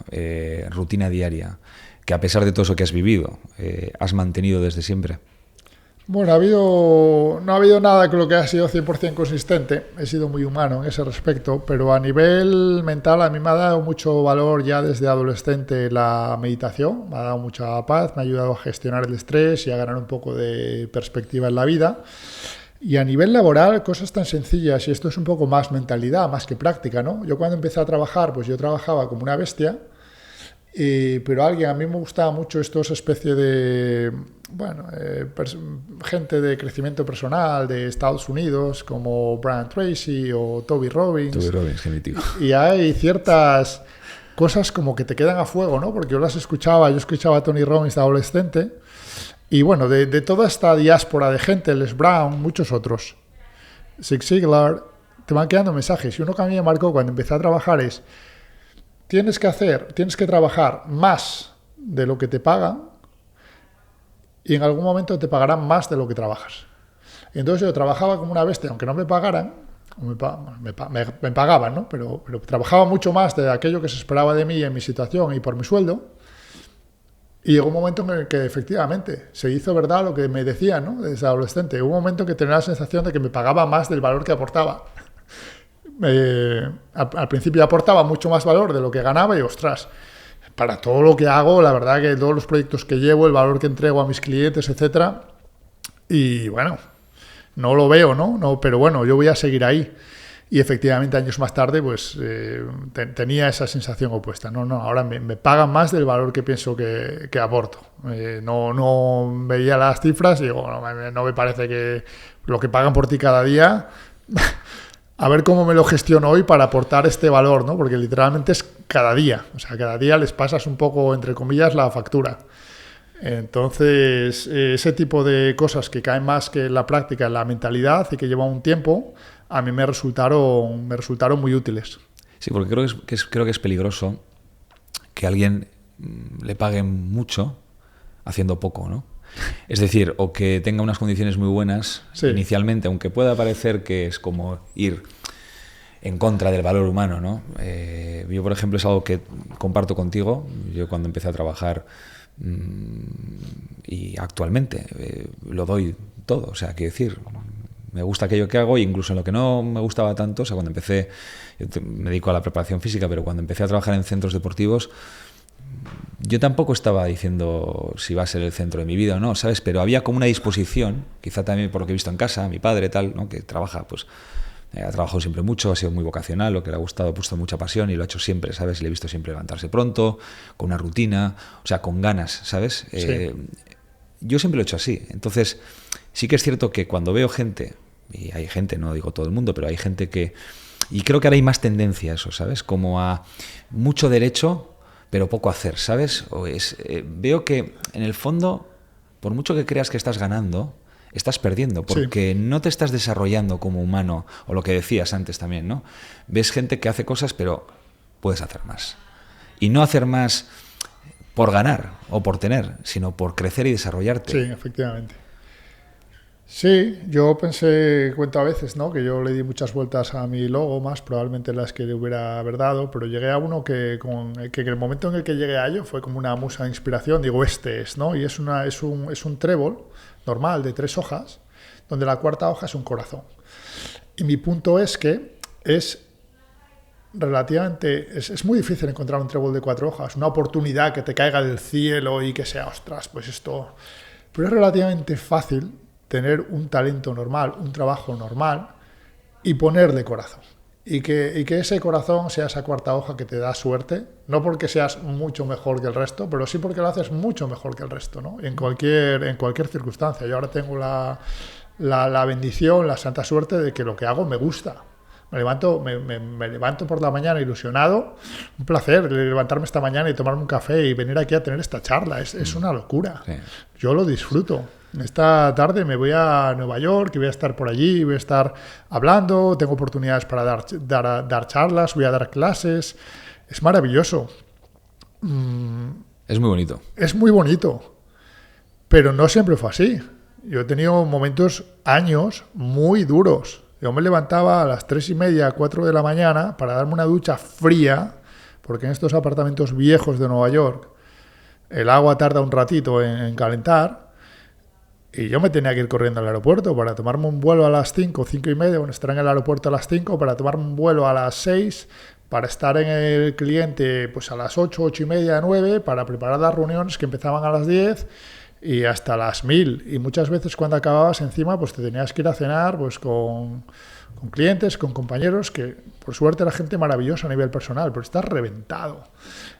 rutina diaria, que a pesar de todo eso que has vivido, has mantenido desde siempre? Bueno, no ha habido nada con lo que ha sido 100% consistente. He sido muy humano en ese respecto, pero a nivel mental a mí me ha dado mucho valor ya desde adolescente la meditación. Me ha dado mucha paz, me ha ayudado a gestionar el estrés y a ganar un poco de perspectiva en la vida. Y a nivel laboral, cosas tan sencillas, y esto es un poco más mentalidad, más que práctica, ¿no? Yo cuando empecé a trabajar, pues yo trabajaba como una bestia, pero a mí me gustaba mucho estos especie de, gente de crecimiento personal de Estados Unidos, como Brian Tracy o Toby Robbins. Toby Robbins, qué mítico. Y hay ciertas cosas como que te quedan a fuego, ¿no? Porque yo escuchaba a Tony Robbins de adolescente, y bueno, de toda esta diáspora de gente, Les Brown, muchos otros, Zig Ziglar, te van quedando mensajes. Y uno que a mí me marcó cuando empecé a trabajar es: tienes que trabajar más de lo que te pagan y en algún momento te pagarán más de lo que trabajas. Y entonces yo trabajaba como una bestia, aunque no me pagaran, me pagaban, ¿no? Pero trabajaba mucho más de aquello que se esperaba de mí en mi situación y por mi sueldo. Y llegó un momento en el que efectivamente se hizo verdad lo que me decían, ¿no? Desde adolescente. Hubo un momento en que tenía la sensación de que me pagaba más del valor que aportaba. Al principio aportaba mucho más valor de lo que ganaba y ostras, para todo lo que hago, la verdad que todos los proyectos que llevo, el valor que entrego a mis clientes, etcétera, y bueno, no lo veo, ¿no? Pero bueno, yo voy a seguir ahí. Y efectivamente años más tarde pues tenía esa sensación opuesta. No, ahora me pagan más del valor que pienso que aporto. No veía las cifras y digo, no me parece que lo que pagan por ti cada día... A ver cómo me lo gestiono hoy para aportar este valor, ¿no? Porque literalmente es cada día. O sea, cada día les pasas un poco, entre comillas, la factura. Entonces, ese tipo de cosas que caen más que en la práctica, en la mentalidad y que llevan un tiempo, a mí me resultaron muy útiles. Sí, porque creo que es peligroso que a alguien le paguen mucho haciendo poco, ¿no? Es decir, o que tenga unas condiciones muy buenas inicialmente, aunque pueda parecer que es como ir en contra del valor humano, ¿no? Yo, por ejemplo, es algo que comparto contigo. Yo cuando empecé a trabajar y actualmente lo doy todo, o sea, quiero decir, me gusta aquello que hago, e incluso en lo que no me gustaba tanto, o sea, cuando empecé, me dedico a la preparación física, pero cuando empecé a trabajar en centros deportivos, yo tampoco estaba diciendo si va a ser el centro de mi vida o no, ¿sabes? Pero había como una disposición, quizá también por lo que he visto en casa, mi padre tal, ¿no? Que trabaja, pues ha trabajado siempre mucho, ha sido muy vocacional, lo que le ha gustado, ha puesto mucha pasión y lo ha hecho siempre, ¿sabes? Le he visto siempre levantarse pronto, con una rutina, o sea, con ganas, ¿sabes? Sí. Yo siempre lo he hecho así. Entonces, sí que es cierto que cuando veo gente, y hay gente, no digo todo el mundo, pero hay gente que... Y creo que ahora hay más tendencia a eso, ¿sabes? Como a mucho derecho, pero poco hacer, ¿sabes? Veo que, en el fondo, por mucho que creas que estás ganando, estás perdiendo, porque no te estás desarrollando como humano, o lo que decías antes también, ¿no? Ves gente que hace cosas, pero puedes hacer más. Y no hacer más por ganar o por tener, sino por crecer y desarrollarte. Sí, efectivamente. Sí, yo cuento a veces, ¿no? Que yo le di muchas vueltas a mi logo, más probablemente las que le hubiera haber dado, pero llegué a uno que el momento en el que llegué a ello fue como una musa de inspiración, digo, este es, ¿no? Y es un trébol normal de 3 hojas, donde la 4ª hoja es un corazón. Y mi punto es que es relativamente, es muy difícil encontrar un trébol de 4 hojas, una oportunidad que te caiga del cielo y que sea, ostras, pues esto... Pero es relativamente fácil tener un talento normal, un trabajo normal y ponerle corazón. Y que ese corazón sea esa 4ª hoja que te da suerte, no porque seas mucho mejor que el resto, pero sí porque lo haces mucho mejor que el resto, ¿no? En cualquier circunstancia. Yo ahora tengo la bendición, la santa suerte de que lo que hago me gusta. Me levanto por la mañana ilusionado, un placer levantarme esta mañana y tomarme un café y venir aquí a tener esta charla, es una locura. Sí. Yo lo disfruto. Esta tarde me voy a Nueva York y voy a estar por allí, voy a estar hablando, tengo oportunidades para dar charlas, voy a dar clases, es maravilloso. Es muy bonito. Es muy bonito, pero no siempre fue así. Yo he tenido años muy duros. Yo me levantaba a las 3:30, 4 de la mañana para darme una ducha fría, porque en estos apartamentos viejos de Nueva York el agua tarda un ratito en calentar, y yo me tenía que ir corriendo al aeropuerto para tomarme un vuelo a las 5, 5:30, bueno, estar en el aeropuerto a las 5, para tomarme un vuelo a las 6, para estar en el cliente pues a las 8, 8:30, 9, para preparar las reuniones que empezaban a las 10 y hasta las 1000. Y muchas veces cuando acababas encima pues te tenías que ir a cenar pues con clientes, con compañeros, que por suerte era gente maravillosa a nivel personal, pero estás reventado.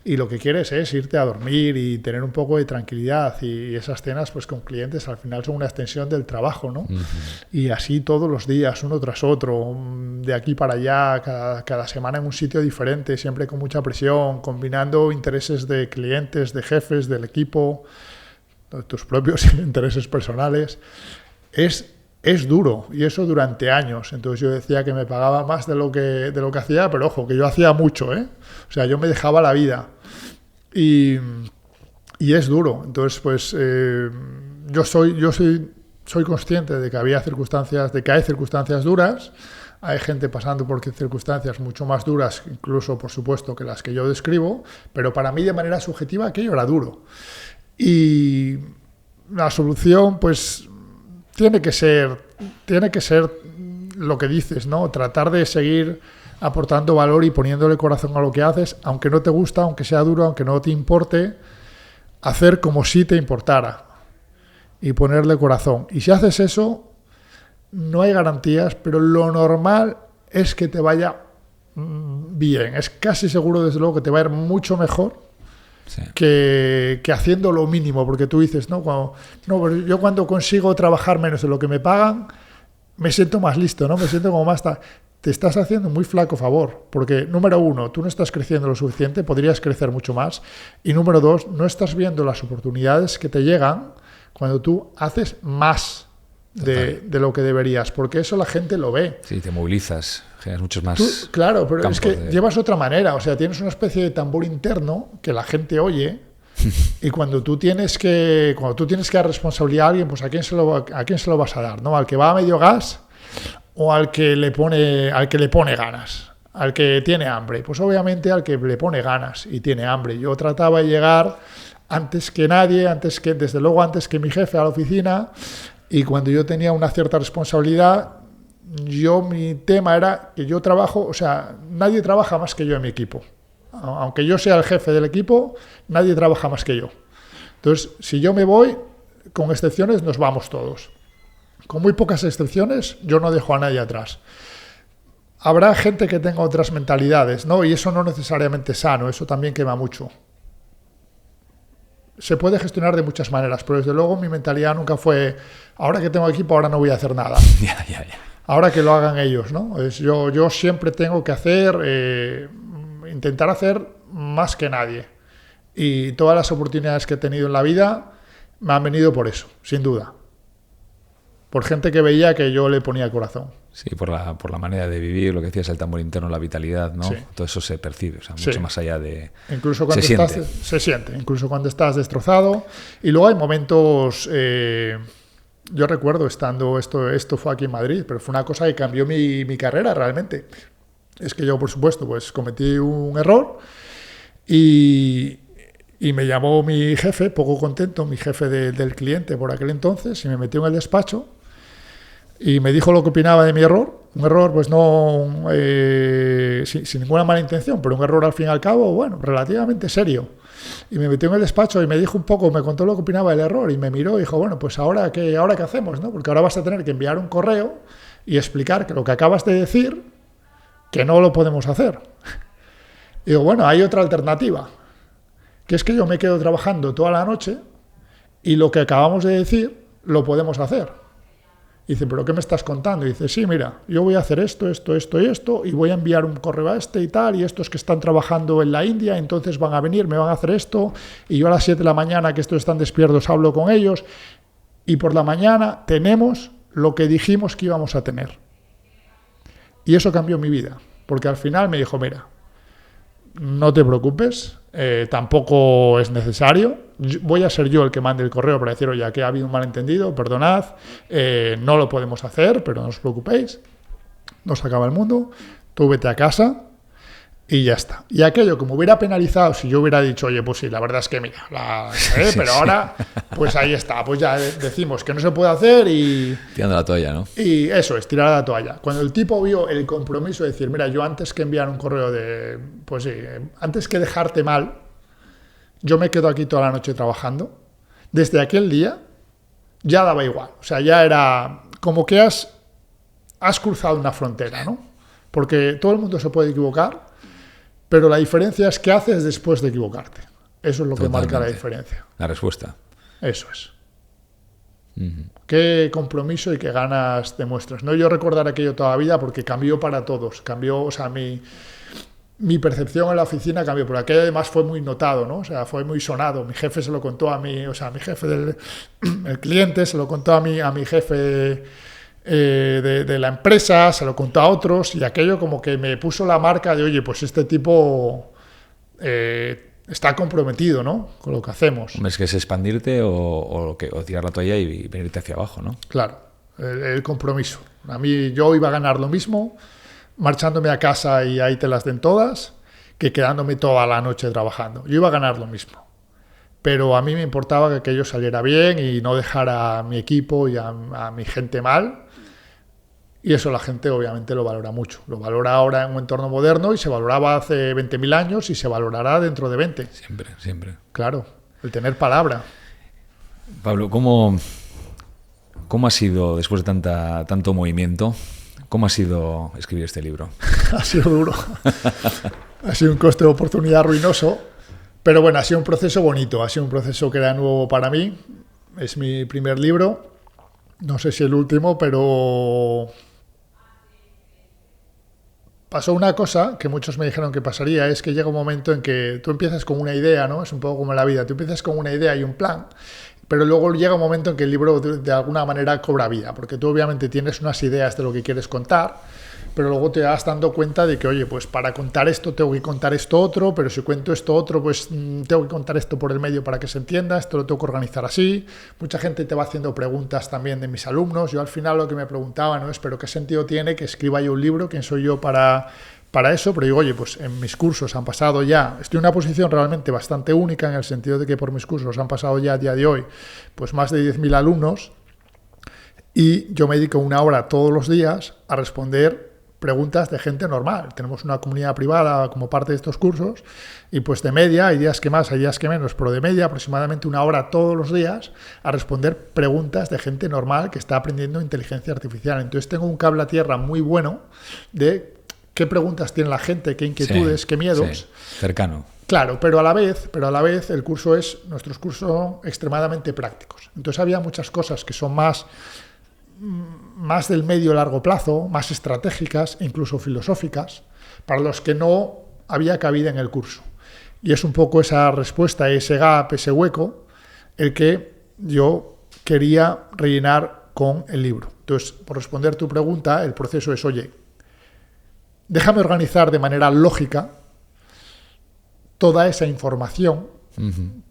Y lo que quieres es irte a dormir y tener un poco de tranquilidad. Y esas cenas pues con clientes al final son una extensión del trabajo, ¿no? Uh-huh. Y así todos los días, uno tras otro, de aquí para allá, cada semana en un sitio diferente, siempre con mucha presión, combinando intereses de clientes, de jefes, del equipo, tus propios intereses personales. Es duro, y eso durante años. Entonces yo decía que me pagaba más de lo que hacía, pero ojo, que yo hacía mucho, ¿eh? O sea, yo me dejaba la vida. Y es duro. Entonces, pues yo soy consciente de que hay circunstancias duras. Hay gente pasando por circunstancias mucho más duras, incluso, por supuesto, que las que yo describo, pero para mí, de manera subjetiva, aquello era duro. Y la solución, pues... Tiene que ser lo que dices, ¿no? Tratar de seguir aportando valor y poniéndole corazón a lo que haces, aunque no te gusta, aunque sea duro, aunque no te importe, hacer como si te importara y ponerle corazón. Y si haces eso, no hay garantías, pero lo normal es que te vaya bien. Es casi seguro, desde luego, que te va a ir mucho mejor. Sí. Que haciendo lo mínimo, porque tú dices, yo cuando consigo trabajar menos de lo que me pagan, me siento más listo, ¿no? Me siento como más... Te estás haciendo muy flaco favor, porque número 1, tú no estás creciendo lo suficiente, podrías crecer mucho más, y número 2, no estás viendo las oportunidades que te llegan cuando tú haces más de lo que deberías, porque eso la gente lo ve. Sí, te movilizas. Muchos más. Claro, pero es que llevas otra manera, o sea, tienes una especie de tambor interno que la gente oye y cuando tú tienes que dar responsabilidad a alguien, pues ¿a quién se lo vas a dar? ¿No? ¿Al que va a medio gas o al que le pone ganas, al que tiene hambre? Pues obviamente al que le pone ganas y tiene hambre. Yo trataba de llegar antes que nadie, desde luego antes que mi jefe a la oficina, y cuando yo tenía una cierta responsabilidad, mi tema era que yo trabajo, o sea, nadie trabaja más que yo en mi equipo. Aunque yo sea el jefe del equipo, nadie trabaja más que yo. Entonces, si yo me voy, con excepciones, nos vamos todos. Con muy pocas excepciones, yo no dejo a nadie atrás. Habrá gente que tenga otras mentalidades, ¿no? Y eso no necesariamente es sano, eso también quema mucho. Se puede gestionar de muchas maneras, pero desde luego mi mentalidad nunca fue, ahora que tengo equipo, ahora no voy a hacer nada. Ahora que lo hagan ellos, ¿no? Yo siempre tengo que intentar hacer más que nadie. Y todas las oportunidades que he tenido en la vida me han venido por eso, sin duda. Por gente que veía que yo le ponía corazón. Sí, por la manera de vivir, lo que decías, el tambor interno, la vitalidad, ¿no? Sí. Todo eso se percibe, o sea, mucho más allá de... Incluso cuando se siente, incluso cuando estás destrozado. Y luego hay momentos... yo recuerdo esto fue aquí en Madrid, pero fue una cosa que cambió mi carrera realmente. Es que yo, por supuesto, pues cometí un error y me llamó mi jefe, poco contento, mi jefe del cliente por aquel entonces, y me metió en el despacho y me dijo lo que opinaba de mi error. Un error, pues no sin ninguna mala intención, pero un error al fin y al cabo, bueno, relativamente serio. Y me metió en el despacho y me dijo un poco, me contó lo que opinaba del error y me miró y dijo, bueno, pues ahora qué hacemos, ¿no? Porque ahora vas a tener que enviar un correo y explicar que lo que acabas de decir, que no lo podemos hacer. Y digo, bueno, hay otra alternativa, que es que yo me quedo trabajando toda la noche y lo que acabamos de decir lo podemos hacer. Y dice, ¿pero qué me estás contando? Y dice, sí, mira, yo voy a hacer esto y esto, y voy a enviar un correo a y tal, y estos que están trabajando en la India, entonces van a venir, me van a hacer esto, y yo a las 7 de la mañana, que estos están despiertos, hablo con ellos, y por la mañana tenemos lo que dijimos que íbamos a tener. Y eso cambió mi vida, porque al final me dijo, mira, no te preocupes, tampoco es necesario, voy a ser yo el que mande el correo para decir, oye, aquí ha habido un malentendido, perdonad, no lo podemos hacer, pero no os preocupéis, no se acaba el mundo, tú vete a casa y ya está. Y aquello que me hubiera penalizado si yo hubiera dicho, oye, pues sí, la verdad es que mira, pero ahora, pues ahí está, pues ya decimos que no se puede hacer y... Tirando la toalla, ¿no? Y eso es, tirar la toalla. Cuando el tipo vio el compromiso de decir, mira, yo antes que enviar un correo pues sí, antes que dejarte mal, yo me quedo aquí toda la noche trabajando, desde aquel día ya daba igual. O sea, ya era como que has cruzado una frontera, ¿no? Porque todo el mundo se puede equivocar, pero la diferencia es qué haces después de equivocarte. Eso es lo que marca la diferencia. La respuesta. Eso es. Qué compromiso y qué ganas demuestras. No yo recordar aquello toda la vida porque cambió para todos. Cambió, o sea, mi percepción en la oficina cambió. Pero aquello además fue muy notado, ¿no? O sea, fue muy sonado. Mi jefe se lo contó a mí, o sea, mi jefe el cliente se lo contó a mi jefe de la empresa, se lo contó a otros y aquello como que me puso la marca de, oye, pues este tipo está comprometido, ¿no? Con lo que hacemos. Hombre, es que es expandirte o tirar la toalla y venirte hacia abajo, ¿no? Claro, el compromiso. A mí yo iba a ganar lo mismo marchándome a casa y ahí te las den todas que quedándome toda la noche trabajando. Yo iba a ganar lo mismo. Pero a mí me importaba que aquello saliera bien y no dejara a mi equipo y a mi gente mal. Y eso la gente obviamente lo valora mucho. Lo valora ahora en un entorno moderno y se valoraba hace 20.000 años y se valorará dentro de 20. Siempre, siempre. Claro, el tener palabra. Pablo, ¿cómo ha sido, después de tanto movimiento, cómo ha sido escribir este libro? Ha sido duro. Ha sido un coste de oportunidad ruinoso. Pero bueno, ha sido un proceso bonito. Ha sido un proceso que era nuevo para mí. Es mi primer libro. No sé si el último, pero... pasó una cosa que muchos me dijeron que pasaría, es que llega un momento en que tú empiezas con una idea, ¿no? Es un poco como en la vida, tú empiezas con una idea y un plan, pero luego llega un momento en que el libro de alguna manera cobra vida, porque tú obviamente tienes unas ideas de lo que quieres contar, pero luego te vas dando cuenta de que, oye, pues para contar esto tengo que contar esto otro, pero si cuento esto otro, pues tengo que contar esto por el medio para que se entienda, esto lo tengo que organizar así. Mucha gente te va haciendo preguntas también de mis alumnos. Yo al final lo que me preguntaba, ¿no?, es, ¿pero qué sentido tiene que escriba yo un libro? ¿Quién soy yo para eso? Pero digo, oye, pues en mis cursos han pasado ya, estoy en una posición realmente bastante única en el sentido de que por mis cursos han pasado ya a día de hoy pues más de 10.000 alumnos, y yo me dedico 1 hora todos los días a responder preguntas de gente normal. Tenemos una comunidad privada como parte de estos cursos y pues de media, hay días que más, hay días que menos, pero de media aproximadamente 1 hora todos los días a responder preguntas de gente normal que está aprendiendo inteligencia artificial. Entonces tengo un cable a tierra muy bueno de qué preguntas tiene la gente, qué inquietudes, qué miedos. Sí, cercano. Claro, pero a la vez nuestros cursos son extremadamente prácticos. Entonces había muchas cosas que son más del medio largo plazo, más estratégicas e incluso filosóficas, para los que no había cabida en el curso. Y es un poco esa respuesta, ese gap, ese hueco, el que yo quería rellenar con el libro. Entonces, por responder tu pregunta, el proceso es, oye, déjame organizar de manera lógica toda esa información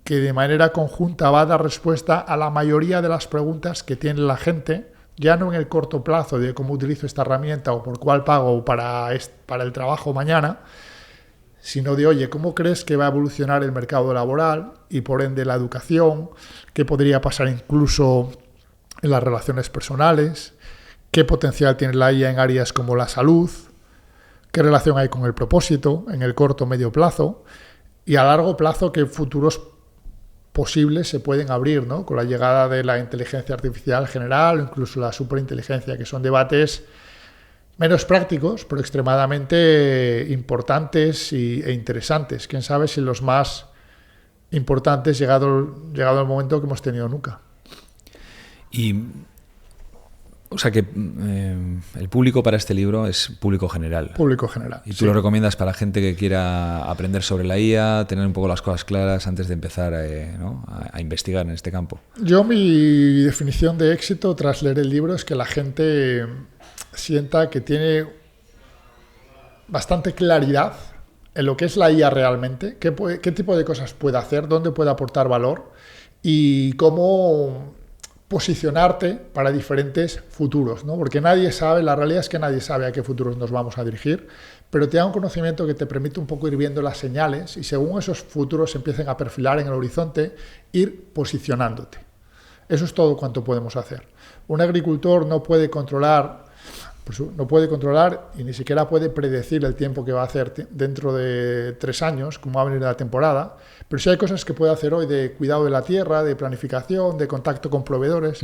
que de manera conjunta va a dar respuesta a la mayoría de las preguntas que tiene la gente, ya no en el corto plazo de cómo utilizo esta herramienta o por cuál pago para el trabajo mañana, sino de, oye, ¿cómo crees que va a evolucionar el mercado laboral y por ende la educación? ¿Qué podría pasar incluso en las relaciones personales? ¿Qué potencial tiene la IA en áreas como la salud? ¿Qué relación hay con el propósito en el corto o medio plazo? Y a largo plazo, ¿qué futuros posibles se pueden abrir, ¿no?, con la llegada de la inteligencia artificial general o incluso la superinteligencia, que son debates menos prácticos, pero extremadamente importantes e interesantes. Quién sabe si los más importantes llegado el momento que hemos tenido nunca. Y, o sea que el público para este libro es público general. Público general. Y tú lo recomiendas para gente que quiera aprender sobre la IA, tener un poco las cosas claras antes de empezar a investigar en este campo. Yo, mi definición de éxito tras leer el libro es que la gente sienta que tiene bastante claridad en lo que es la IA realmente, qué tipo de cosas puede hacer, dónde puede aportar valor y cómo posicionarte para diferentes futuros, ¿no? Porque nadie sabe, la realidad es que nadie sabe a qué futuros nos vamos a dirigir, pero te da un conocimiento que te permite un poco ir viendo las señales y según esos futuros se empiecen a perfilar en el horizonte, ir posicionándote. Eso es todo cuanto podemos hacer. Un agricultor no puede controlar y ni siquiera puede predecir el tiempo que va a hacer dentro de 3 años, como va a venir la temporada, pero sí hay cosas que puede hacer hoy de cuidado de la tierra, de planificación, de contacto con proveedores,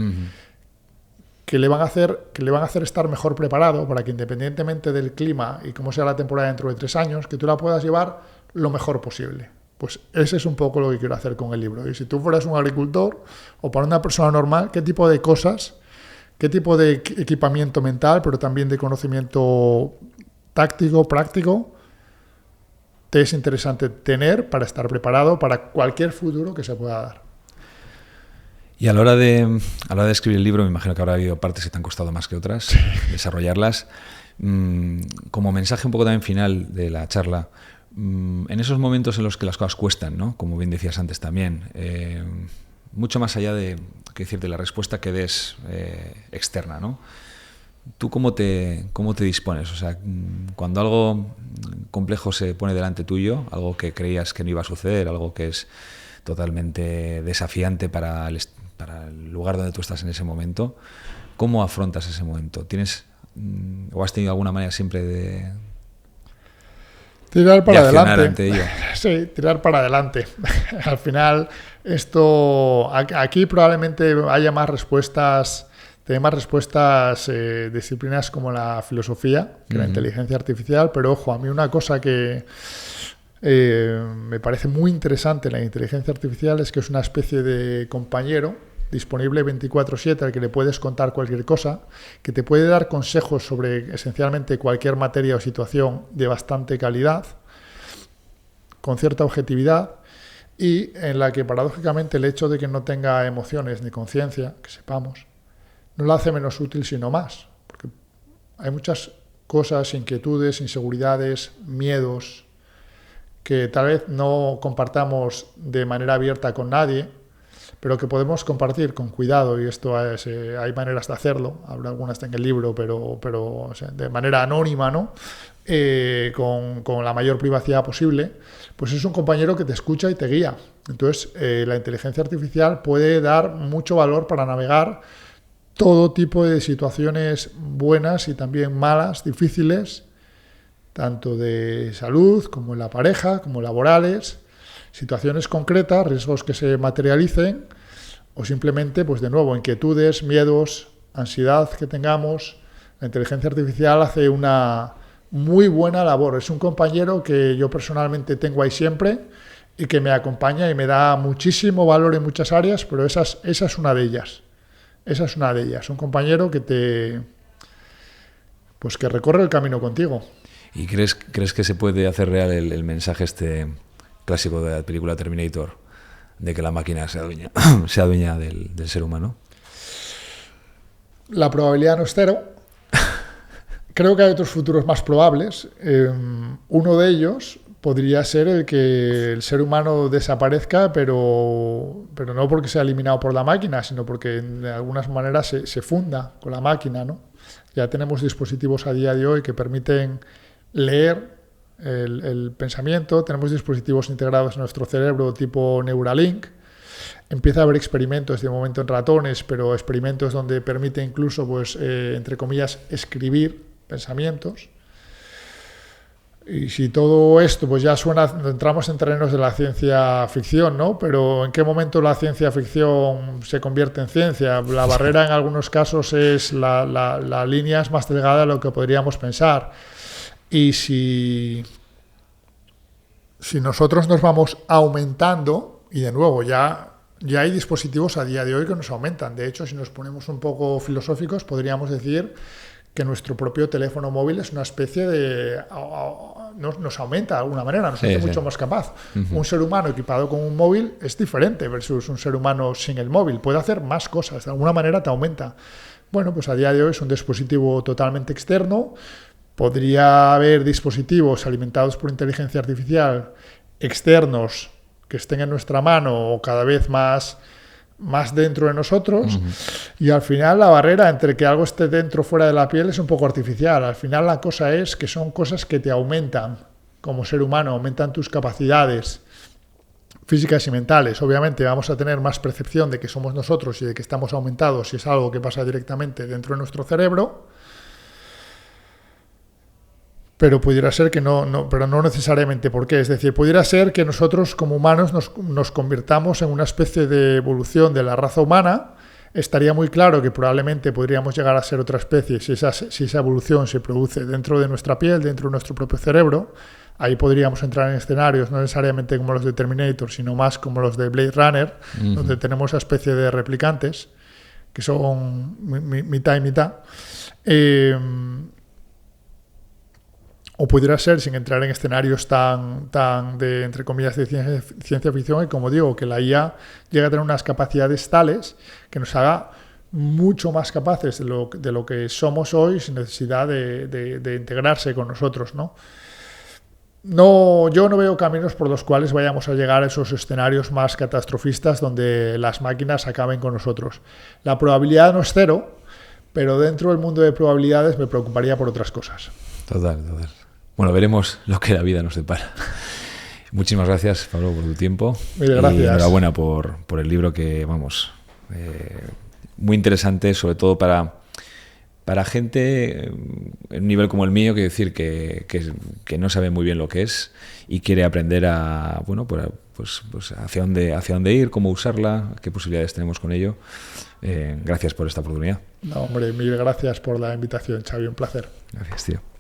que le van a hacer estar mejor preparado para que independientemente del clima y cómo sea la temporada dentro de 3 años, que tú la puedas llevar lo mejor posible. Pues ese es un poco lo que quiero hacer con el libro. Y si tú fueras un agricultor o para una persona normal, ¿qué tipo de cosas, qué tipo de equipamiento mental, pero también de conocimiento táctico, práctico, te es interesante tener para estar preparado para cualquier futuro que se pueda dar? Y a la hora de escribir el libro, me imagino que habrá habido partes que te han costado más que otras, sí, desarrollarlas. Como mensaje un poco también final de la charla, en esos momentos en los que las cosas cuestan, ¿no?, como bien decías antes también, mucho más allá de la respuesta que des externa, ¿no? ¿Tú cómo te dispones? O sea, cuando algo complejo se pone delante tuyo, algo que creías que no iba a suceder, algo que es totalmente desafiante para el lugar donde tú estás en ese momento, ¿cómo afrontas ese momento? ¿Tienes o has tenido alguna manera siempre de tirar para adelante? Ante ello? Sí, tirar para adelante. Al final, aquí probablemente haya más respuestas. Tiene más respuestas disciplinas como la filosofía que la inteligencia artificial, pero ojo, a mí una cosa que me parece muy interesante en la inteligencia artificial es que es una especie de compañero disponible 24/7 al que le puedes contar cualquier cosa, que te puede dar consejos sobre esencialmente cualquier materia o situación de bastante calidad, con cierta objetividad, y en la que paradójicamente el hecho de que no tenga emociones ni conciencia, que sepamos, no la hace menos útil sino más, porque hay muchas cosas, inquietudes, inseguridades, miedos que tal vez no compartamos de manera abierta con nadie, pero que podemos compartir con cuidado, y esto es, hay maneras de hacerlo, hablo algunas en el libro, pero o sea, de manera anónima, ¿no? Con la mayor privacidad posible, pues es un compañero que te escucha y te guía. Entonces, la inteligencia artificial puede dar mucho valor para navegar todo tipo de situaciones buenas y también malas, difíciles, tanto de salud como en la pareja, como laborales, situaciones concretas, riesgos que se materialicen o simplemente, pues de nuevo, inquietudes, miedos, ansiedad que tengamos. La inteligencia artificial hace una muy buena labor. Es un compañero que yo personalmente tengo ahí siempre y que me acompaña y me da muchísimo valor en muchas áreas, pero esa es una de ellas. Esa es una de ellas. Un compañero que recorre el camino contigo. ¿Y crees que se puede hacer real el mensaje clásico de la película Terminator, de que la máquina sea dueña del ser humano? La probabilidad no es cero. Creo que hay otros futuros más probables. Uno de ellos podría ser el que el ser humano desaparezca, pero no porque sea eliminado por la máquina, sino porque de algunas maneras se funda con la máquina, ¿no? Ya tenemos dispositivos a día de hoy que permiten leer el pensamiento, tenemos dispositivos integrados en nuestro cerebro tipo Neuralink. Empieza a haber experimentos de momento en ratones, pero experimentos donde permite incluso, pues, entre comillas, escribir pensamientos. Y si todo esto pues ya entramos en terrenos de la ciencia ficción, ¿no? Pero ¿en qué momento la ciencia ficción se convierte en ciencia? La barrera en algunos casos es la línea es más delgada de lo que podríamos pensar. Y si nosotros nos vamos aumentando, y de nuevo ya hay dispositivos a día de hoy que nos aumentan. De hecho, si nos ponemos un poco filosóficos, podríamos decir que nuestro propio teléfono móvil es una especie de... nos aumenta de alguna manera, nos hace mucho más capaz. Uh-huh. Un ser humano equipado con un móvil es diferente versus un ser humano sin el móvil. Puede hacer más cosas, de alguna manera te aumenta. Bueno, pues a día de hoy es un dispositivo totalmente externo. Podría haber dispositivos alimentados por inteligencia artificial externos que estén en nuestra mano o cada vez más dentro de nosotros. Uh-huh. Y al final la barrera entre que algo esté dentro o fuera de la piel es un poco artificial. Al final la cosa es que son cosas que te aumentan como ser humano, aumentan tus capacidades físicas y mentales. Obviamente vamos a tener más percepción de que somos nosotros y de que estamos aumentados si es algo que pasa directamente dentro de nuestro cerebro. Pero pudiera ser que pero no necesariamente. ¿Por qué? Es decir, pudiera ser que nosotros como humanos nos convirtamos en una especie de evolución de la raza humana. Estaría muy claro que probablemente podríamos llegar a ser otra especie si esa evolución se produce dentro de nuestra piel, dentro de nuestro propio cerebro. Ahí podríamos entrar en escenarios no necesariamente como los de Terminator, sino más como los de Blade Runner, uh-huh, donde tenemos esa especie de replicantes que son mitad y mitad. O pudiera ser, sin entrar en escenarios tan de, entre comillas, de ciencia ficción, y como digo, que la IA llega a tener unas capacidades tales que nos haga mucho más capaces de lo que somos hoy sin necesidad de integrarse con nosotros, ¿no? Yo no veo caminos por los cuales vayamos a llegar a esos escenarios más catastrofistas donde las máquinas acaben con nosotros. La probabilidad no es cero, pero dentro del mundo de probabilidades me preocuparía por otras cosas. Total. Bueno, veremos lo que la vida nos depara. Muchísimas gracias, Pablo, por tu tiempo. Mil gracias. Y enhorabuena por el libro que, muy interesante, sobre todo para gente en un nivel como el mío, que decir que no sabe muy bien lo que es y quiere aprender pues hacia dónde ir, cómo usarla, qué posibilidades tenemos con ello. Gracias por esta oportunidad. No, hombre, mil gracias por la invitación, Xavi, un placer. Gracias, tío.